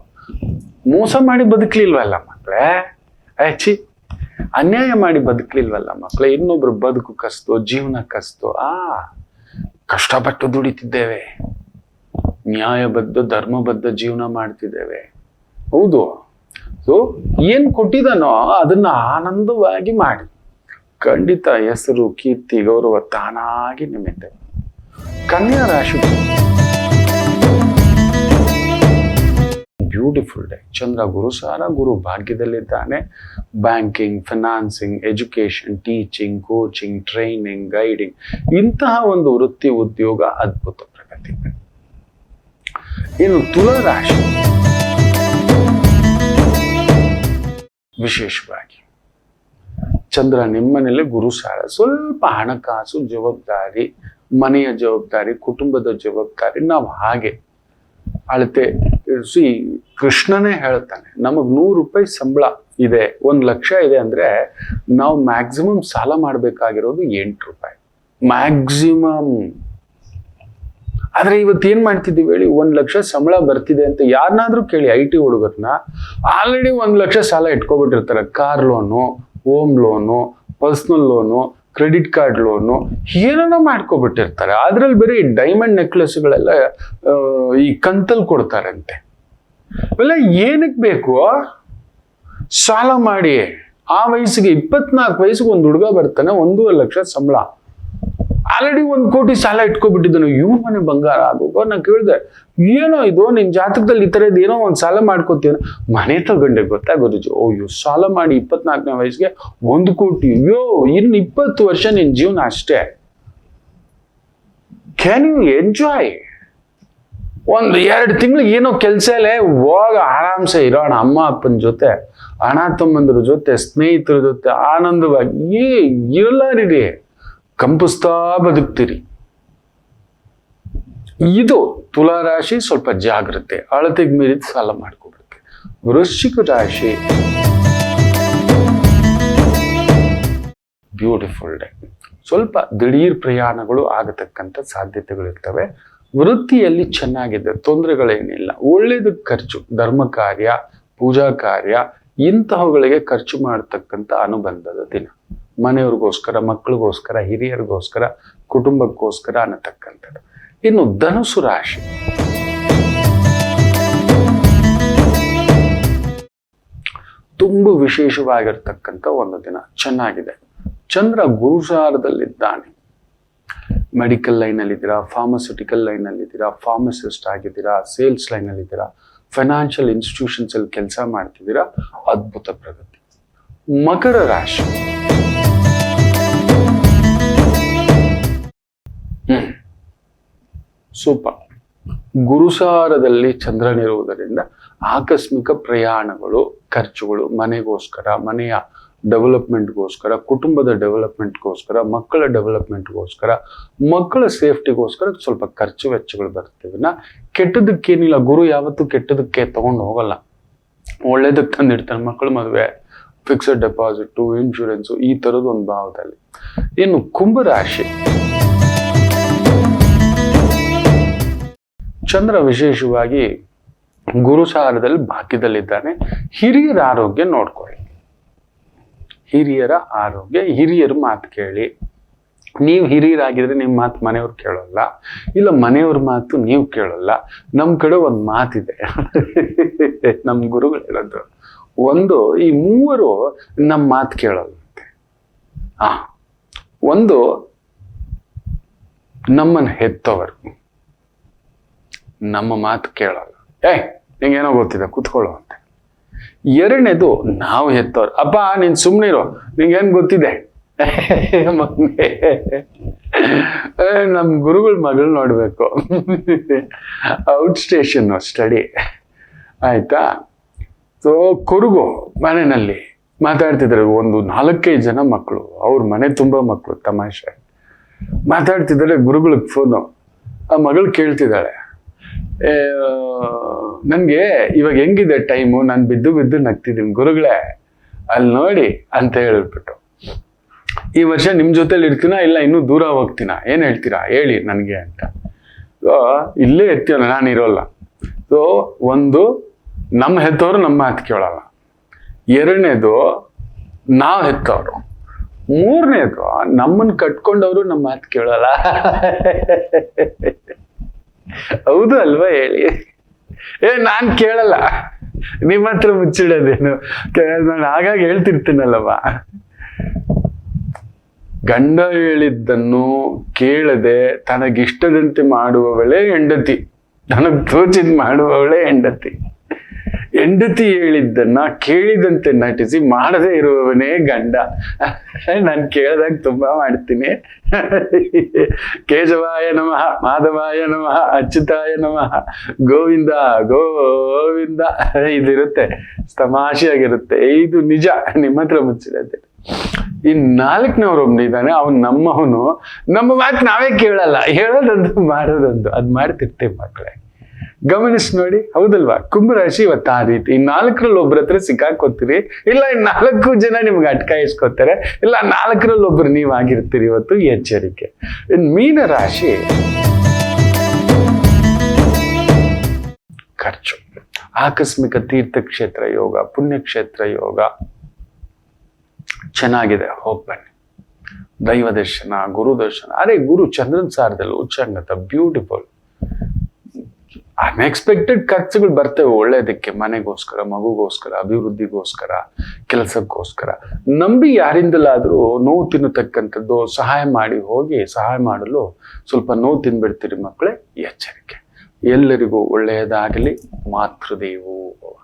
ಮೋಸ ಮಾಡಿ ಬದುಕಲಿಲ್ವಲ್ಲ ಮಕ್ಕಳೇ, ಅನ್ಯಾಯ ಮಾಡಿ ಬದುಕಲಿಲ್ವಲ್ಲ ಮಕ್ಕಳೇ. ಇನ್ನೊಬ್ರು ಬದುಕು ಕಸ್ತು, ಜೀವನ ಕಸ್ತು, ಕಷ್ಟಪಟ್ಟು ದುಡಿತಿದ್ದೇವೆ. ನ್ಯಾಯಬದ್ಧ ಧರ್ಮಬದ್ಧ ಜೀವನ ಮಾಡ್ತಿದ್ದೇವೆ. ಹೌದು. ಸೊ ಏನ್ ಕೊಟ್ಟಿದಾನೋ ಅದನ್ನ ಆನಂದವಾಗಿ ಮಾಡಿ, ಖಂಡಿತ ಹೆಸರು ಕೀರ್ತಿ ಗೌರವ ತಾನಾಗಿ ನಿಮಗೆ. ಕನ್ಯಾ ರಾಶಿ ಬ್ಯೂಟಿಫುಲ್ ಡೇ. ಚಂದ್ರ ಗುರುಸಾರ, ಗುರು ಭಾಗ್ಯದಲ್ಲಿದ್ದಾನೆ. Banking, financing, education, teaching, coaching, training, guiding, ಇಂತಹ ಒಂದು ವೃತ್ತಿ ಉದ್ಯೋಗ ಅದ್ಭುತ ಪ್ರಗತಿ. ಇನ್ನು ತುಲಾ ರಾಶಿ ವಿಶೇಷವಾಗಿ ಚಂದ್ರ ನಿಮ್ಮನೇಲೆ ಗುರುಸಾರ, ಸ್ವಲ್ಪ ಹಣಕಾಸು ಜವಾಬ್ದಾರಿ, ಮನೆಯ ಜವಾಬ್ದಾರಿ, ಕುಟುಂಬದ ಜವಾಬ್ದಾರಿ ನಾವು ಹಾಗೆ ಅಳತೆ. ಕೃಷ್ಣನೇ ಹೇಳ್ತಾನೆ, ನಮಗ್ 100 ರೂಪಾಯಿ ಸಂಬಳ ಇದೆ, 1 ಲಕ್ಷ ಇದೆ ಅಂದ್ರೆ ನಾವು ಮ್ಯಾಕ್ಸಿಮಮ್ ಸಾಲ ಮಾಡ್ಬೇಕಾಗಿರೋದು 8 ರೂಪಾಯಿ ಮ್ಯಾಕ್ಸಿಮಮ್. ಆದ್ರೆ ಇವತ್ತು ಏನ್ ಮಾಡ್ತಿದ್ದೀವಿ ಹೇಳಿ, 1 ಲಕ್ಷ ಸಂಬಳ ಬರ್ತಿದೆ ಅಂತ ಯಾರನ್ನಾದ್ರೂ ಕೇಳಿ, IT ಹುಡುಗರನ್ನ ಆಲ್ರೆಡಿ 1 ಲಕ್ಷ ಸಾಲ ಇಟ್ಕೊಬಿಟ್ಟಿರ್ತಾರೆ. Car loan, home loan, personal loan, credit card loan, ಏನೇನೋ ಮಾಡ್ಕೊಬಿಟ್ಟಿರ್ತಾರೆ. ಅದ್ರಲ್ಲಿ ಬೇರೆ ಈ ಡೈಮಂಡ್ ನೆಕ್ಲೆಸ್ಗಳೆಲ್ಲ ಈ ಕಂತಲ್ಲಿ ಕೊಡ್ತಾರಂತೆ. ಅವೆಲ್ಲ ಏನಕ್ಕೆ ಬೇಕು? ಸಾಲ ಮಾಡಿ ಆ ವಯಸ್ಸಿಗೆ 24 ವಯಸ್ಸಿಗೆ ಒಂದು ಹುಡುಗ ಬರ್ತಾನೆ, 1.5 ಲಕ್ಷ ಸಂಬಳ, ಆಲ್ರೆಡಿ 1 ಕೋಟಿ ಸಾಲ ಇಟ್ಕೊಬಿಟ್ಟಿದ್ದಾನೆ. ಇವ್ರ ಮನೆ ಬಂಗಾರ ಆಗೋಗೋ. ನಾನು ಕೇಳಿದೆ, ಏನೋ ಇದು ನಿನ್ ಜಾತಕದಲ್ಲಿ ಈ ಥರದ್ದು ಏನೋ ಒಂದು ಸಾಲ ಮಾಡ್ಕೋತೀನ. ಮನೆ ತಗೊಂಡೆ ಗೊತ್ತಾ ಗುರುಜಿ? ಅಯ್ಯೋ, ಸಾಲ ಮಾಡಿ 24ನೇ ವಯಸ್ಸಿಗೆ 1 ಕೋಟಿ. ಅಯ್ಯೋ, ಇನ್ನು 20 ವರ್ಷ ನಿನ್ ಜೀವನ ಅಷ್ಟೇ. Can you enjoy? 1-2 ತಿಂಗಳು ಏನೋ ಕೆಲ್ಸ ಇಲ್ಲ, ಹೋಗ ಆರಾಮ್ಸೆ ಇರೋಣ, ಅಮ್ಮ ಅಪ್ಪನ ಜೊತೆ, ಅಣ್ಣ ತಮ್ಮಂದ್ರ ಜೊತೆ, ಸ್ನೇಹಿತರ ಜೊತೆ ಆನಂದವಾಗಿ ಎಲ್ಲರಿಡಿ ಕಂಪಿಸ್ತಾ ಬದುಕ್ತೀರಿ. ಇದು ತುಲಾ ರಾಶಿ. ಸ್ವಲ್ಪ ಜಾಗ್ರತೆ, ಅಳತೆಗೆ ಮೀರಿದ ಸಾಲ ಮಾಡ್ಕೊಬಿಡುತ್ತೆ. ವೃಶ್ಚಿಕ ರಾಶಿ ಬ್ಯೂಟಿಫುಲ್ ಡೇ. ಸ್ವಲ್ಪ ದಿಢೀರ್ ಪ್ರಯಾಣಗಳು ಆಗತಕ್ಕಂಥ ಸಾಧ್ಯತೆಗಳಿರ್ತವೆ. ವೃತ್ತಿಯಲ್ಲಿ ಚೆನ್ನಾಗಿದೆ, ತೊಂದರೆಗಳೇನಿಲ್ಲ. ಒಳ್ಳೇದಕ್ಕೆ ಖರ್ಚು, ಧರ್ಮ ಕಾರ್ಯ, ಪೂಜಾ ಕಾರ್ಯ, ಇಂತಹವುಗಳಿಗೆ ಖರ್ಚು ಮಾಡತಕ್ಕಂಥ ಅನುಬಂಧದ ದಿನ. ಮನೆಯವ್ರಿಗೋಸ್ಕರ, ಮಕ್ಕಳಿಗೋಸ್ಕರ, ಹಿರಿಯರಿಗೋಸ್ಕರ, ಕುಟುಂಬಕ್ಕೋಸ್ಕರ ಅನ್ನತಕ್ಕಂಥದ್ದು. ಇನ್ನು ಧನುಸು ರಾಶಿ ತುಂಬ ವಿಶೇಷವಾಗಿರ್ತಕ್ಕಂಥ ಒಂದು ದಿನ, ಚೆನ್ನಾಗಿದೆ. ಚಂದ್ರ ಗುರುಸಾರದಲ್ಲಿದ್ದಾನೆ. ಮೆಡಿಕಲ್ ಲೈನಲ್ಲಿದ್ದೀರಾ, ಫಾರ್ಮಸ್ಯೂಟಿಕಲ್ ಲೈನಲ್ಲಿದ್ದೀರಾ, ಫಾರ್ಮಸಿಸ್ಟ್ ಆಗಿದ್ದೀರಾ, ಸೇಲ್ಸ್ ಲೈನಲ್ಲಿದ್ದೀರಾ, ಫೈನಾನ್ಷಿಯಲ್ ಇನ್ಸ್ಟಿಟ್ಯೂಷನ್ಸ್ ಅಲ್ಲಿ ಕೆಲಸ ಮಾಡ್ತಿದ್ದೀರಾ, ಅದ್ಭುತ ಪ್ರಗತಿ. ಮಕರ ರಾಶಿ ಸೂಪರ್. ಗುರುಸಾರದಲ್ಲಿ ಚಂದ್ರನಿರುವುದರಿಂದ ಆಕಸ್ಮಿಕ ಪ್ರಯಾಣಗಳು, ಖರ್ಚುಗಳು, ಮನೆಗೋಸ್ಕರ, ಮನೆಯ ಡೆವಲಪ್ಮೆಂಟ್ಗೋಸ್ಕರ, ಕುಟುಂಬದ ಡೆವಲಪ್ಮೆಂಟ್ಗೋಸ್ಕರ, ಮಕ್ಕಳ ಡೆವಲಪ್ಮೆಂಟ್ಗೋಸ್ಕರ, ಮಕ್ಕಳ ಸೇಫ್ಟಿಗೋಸ್ಕರ ಸ್ವಲ್ಪ ಖರ್ಚು ವೆಚ್ಚಗಳು ಬರ್ತವೆ. ಕೆಟ್ಟದಕ್ಕೇನಿಲ್ಲ, ಗುರು ಯಾವತ್ತೂ ಕೆಟ್ಟದಕ್ಕೆ ತಗೊಂಡು ಹೋಗಲ್ಲ, ಒಳ್ಳೇದಕ್ಕೆ ತಂದಿಡ್ತಾನೆ. ಮಕ್ಕಳ ಮದುವೆ, ಫಿಕ್ಸೆಡ್ ಡೆಪಾಸಿಟ್, ಇನ್ಶೂರೆನ್ಸು, ಈ ಥರದ್ದು ಒಂದು ಭಾವದಲ್ಲಿ. ಇನ್ನು ಕುಂಭರಾಶಿ ಚಂದ್ರ ವಿಶೇಷವಾಗಿ ಗುರುಸಾರದಲ್ಲಿ ಭಾಗ್ಯದಲ್ಲಿದ್ದಾನೆ. ಹಿರಿಯರ ಆರೋಗ್ಯ ನೋಡ್ಕೊಳ್ಳಿ, ಹಿರಿಯರ ಆರೋಗ್ಯ, ಹಿರಿಯರ ಮಾತು ಕೇಳಿ. ನೀವು ಹಿರಿಯರಾಗಿದ್ರೆ ನಿಮ್ಮ ಮಾತು ಮನೆಯವ್ರು ಕೇಳೋಲ್ಲ, ಇಲ್ಲ ಮನೆಯವ್ರ ಮಾತು ನೀವು ಕೇಳೋಲ್ಲ. ನಮ್ಮ ಕಡೆ ಒಂದು ಮಾತಿದೆ, ನಮ್ಮ ಗುರುಗಳು ಹೇಳೋದು ಒಂದು, ಈ ಮೂವರು ನಮ್ಮ ಮಾತು ಕೇಳೋಲ್ಲಂತೆ. ಒಂದು ನಮ್ಮನ್ನು ಹೆತ್ತವರು ನಮ್ಮ ಮಾತು ಕೇಳೋಲ್ಲ, ನಿಂಗೇನೋ ಗೊತ್ತಿದೆ ಕೂತ್ಕೊಳ್ಳೋ ಅಂತ. ಎರಡನೇದು ನಾವು ಹೆತ್ತವ್ರು, ಅಪ್ಪ ನೀನ್ ಸುಮ್ಮನಿರೋ, ನಿಂಗೇನು ಗೊತ್ತಿದೆ. ನಮ್ಮ ಗುರುಗಳ ಮಗಳು ನೋಡ್ಬೇಕು, ಔಟ್ ಸ್ಟೇಷನ್ ಸ್ಟಡಿ ಆಯ್ತಾ. ಸೊ ಕೊರುಗು ಮನೆಯಲ್ಲಿ ಮಾತಾಡ್ತಿದ್ದಾರೆ, ಒಂದು 4-5 ಜನ ಮಕ್ಕಳು, ಅವ್ರ ಮನೆ ತುಂಬಾ ಮಕ್ಕಳು, ತಮಾಷೆ ಮಾತಾಡ್ತಿದ್ದಾರೆ. ಗುರುಗಳಿಗೆ ಫೋನು, ಆ ಮಗಳು ಕೇಳ್ತಿದ್ದಾಳೆ, ನನ್ಗೆ ಇವಾಗ ಹೆಂಗಿದೆ ಟೈಮು, ನಾನು ಬಿದ್ದು ಬಿದ್ದು ನಗ್ತಿದ್ದೀನಿ ಗುರುಗಳೇ ಅಲ್ಲಿ ನೋಡಿ ಅಂತ ಹೇಳ್ಬಿಟ್ಟು. ಈ ವರ್ಷ ನಿಮ್ ಜೊತೆಲಿ ಇರ್ತೀನಾ ಇಲ್ಲ ಇನ್ನೂ ದೂರ ಹೋಗ್ತೀನಾ, ಏನ್ ಹೇಳ್ತೀರಾ ಹೇಳಿ ನನ್ಗೆ ಅಂತ. ಇಲ್ಲೇ ಇರ್ತೀವಲ್ಲ, ನಾನು ಇರೋಲ್ಲ. ಸೊ ಒಂದು ನಮ್ಮ ಹೆತ್ತವರು ನಮ್ಮ ಮಾತು ಕೇಳಲ್ಲ, ಎರಡನೇದು ನಾವು ಹೆತ್ತವರು, ಮೂರನೇದು ನಮ್ಮನ್ನು ಕಟ್ಕೊಂಡವರು ನಮ್ಮ ಮಾತು ಕೇಳಲ್ಲ. ಹೌದು ಅಲ್ವಾ ಹೇಳಿ? ನಾನ್ ಕೇಳಲ್ಲ, ನಿಮ್ಮ ಹತ್ರ ಮುಚ್ಚಿಡೋದೇನು, ನಾನು ಹಾಗಾಗಿ ಹೇಳ್ತಿರ್ತೀನಲ್ಲವ. ಗಂಡ ಹೇಳಿದ್ದನ್ನು ಕೇಳದೆ ತನಗಿಷ್ಟದಂತೆ ಮಾಡುವವಳೇ ಹೆಂಡತಿ, ತನಗ್ ತೋಚಿದ್ ಮಾಡುವವಳೇ ಹೆಂಡತಿ. ಹೆಂಡತಿ ಹೇಳಿದ್ದನ್ನ ಕೇಳಿದಂತೆ ನಟಿಸಿ ಮಾಡದೇ ಇರುವವನೇ ಗಂಡ. ನಾನು ಕೇಳಿದಾಗ ತುಂಬಾ ಮಾಡ್ತೀನಿ. ಕೇಶವಾಯ ನಮಃ, ಮಾಧವಾಯ ನಮಃ, ಅಚ್ಯುತಾಯ ನಮಃ, ಗೋವಿಂದ ಗೋವಿಂದ ಇದಿರುತ್ತೆ, ತಮಾಷೆಯಾಗಿರುತ್ತೆ. ಇದು ನಿಜ, ನಿಮ್ಮ ಹತ್ರ ಮುಚ್ಚಿಡತ್ತೆ. ಈ 4ನವರೊಬ್ನು ಇದ್ದಾನೆ, ಅವನು ನಮ್ಮವನು, ನಮ್ಮ ಮಾತು ನಾವೇ ಕೇಳಲ್ಲ, ಹೇಳೋದೊಂದು ಮಾಡೋದೊಂದು, ಅದ್ ಮಾಡ್ತಿರ್ತೇವೆ ಮಕ್ಕಳೇ. ಗಮನಿಸಿ ನೋಡಿ, ಹೌದಲ್ವಾ? ಕುಂಭರಾಶಿ ಇವತ್ತು ಆ ರೀತಿ. ಈ 4ರಲ್ಲಿ ಒಬ್ಬರ ಹತ್ರ ಸಿಕ್ಕಾಕೋತೀರಿ, ಇಲ್ಲ 4 ಜನ ನಿಮ್ಗೆ ಅಟ್ಕಾಯಿಸ್ಕೋತಾರೆ, ಇಲ್ಲ 4ರಲ್ಲಿ ಒಬ್ರು ನೀವಾಗಿರ್ತೀರಿ. ಇವತ್ತು ಎಚ್ಚರಿಕೆ. ಮೀನ ರಾಶಿ ಖರ್ಚು, ಆಕಸ್ಮಿಕ ತೀರ್ಥಕ್ಷೇತ್ರ ಯೋಗ, ಪುಣ್ಯಕ್ಷೇತ್ರ ಯೋಗ ಚೆನ್ನಾಗಿದೆ, ಹೋಗ್ಬನ್ನಿ. ದೈವ ದರ್ಶನ, ಗುರು ದರ್ಶನ. ಅರೆ ಗುರು ಚಂದ್ರನ್ ಸಾರದಲ್ಲಿ ಉಚ್ಚಂಗತ, ಬ್ಯೂಟಿಫುಲ್. ಅನ್ಎಕ್ಸ್ಪೆಕ್ಟೆಡ್ ಖರ್ಚುಗಳು ಬರ್ತವೆ ಒಳ್ಳೇದಕ್ಕೆ, ಮನೆಗೋಸ್ಕರ, ಮಗುಗೋಸ್ಕರ, ಅಭಿವೃದ್ಧಿಗೋಸ್ಕರ, ಕೆಲಸಕ್ಕೋಸ್ಕರ. ನಂಬಿ ಯಾರಿಂದಲಾದ್ರೂ ನೋವು ತಿನ್ನತಕ್ಕಂಥದ್ದು ಸಹಾಯ ಮಾಡಿ ಹೋಗಿ, ಸಹಾಯ ಮಾಡಲು ಸ್ವಲ್ಪ ನೋವು ತಿನ್ಬಿಡ್ತೀರಿ ಮಕ್ಕಳೇ, ಎಚ್ಚರಿಕೆ. ಎಲ್ಲರಿಗೂ ಒಳ್ಳೆಯದಾಗಲಿ. ಮಾತೃದೇವೋ ಭವ.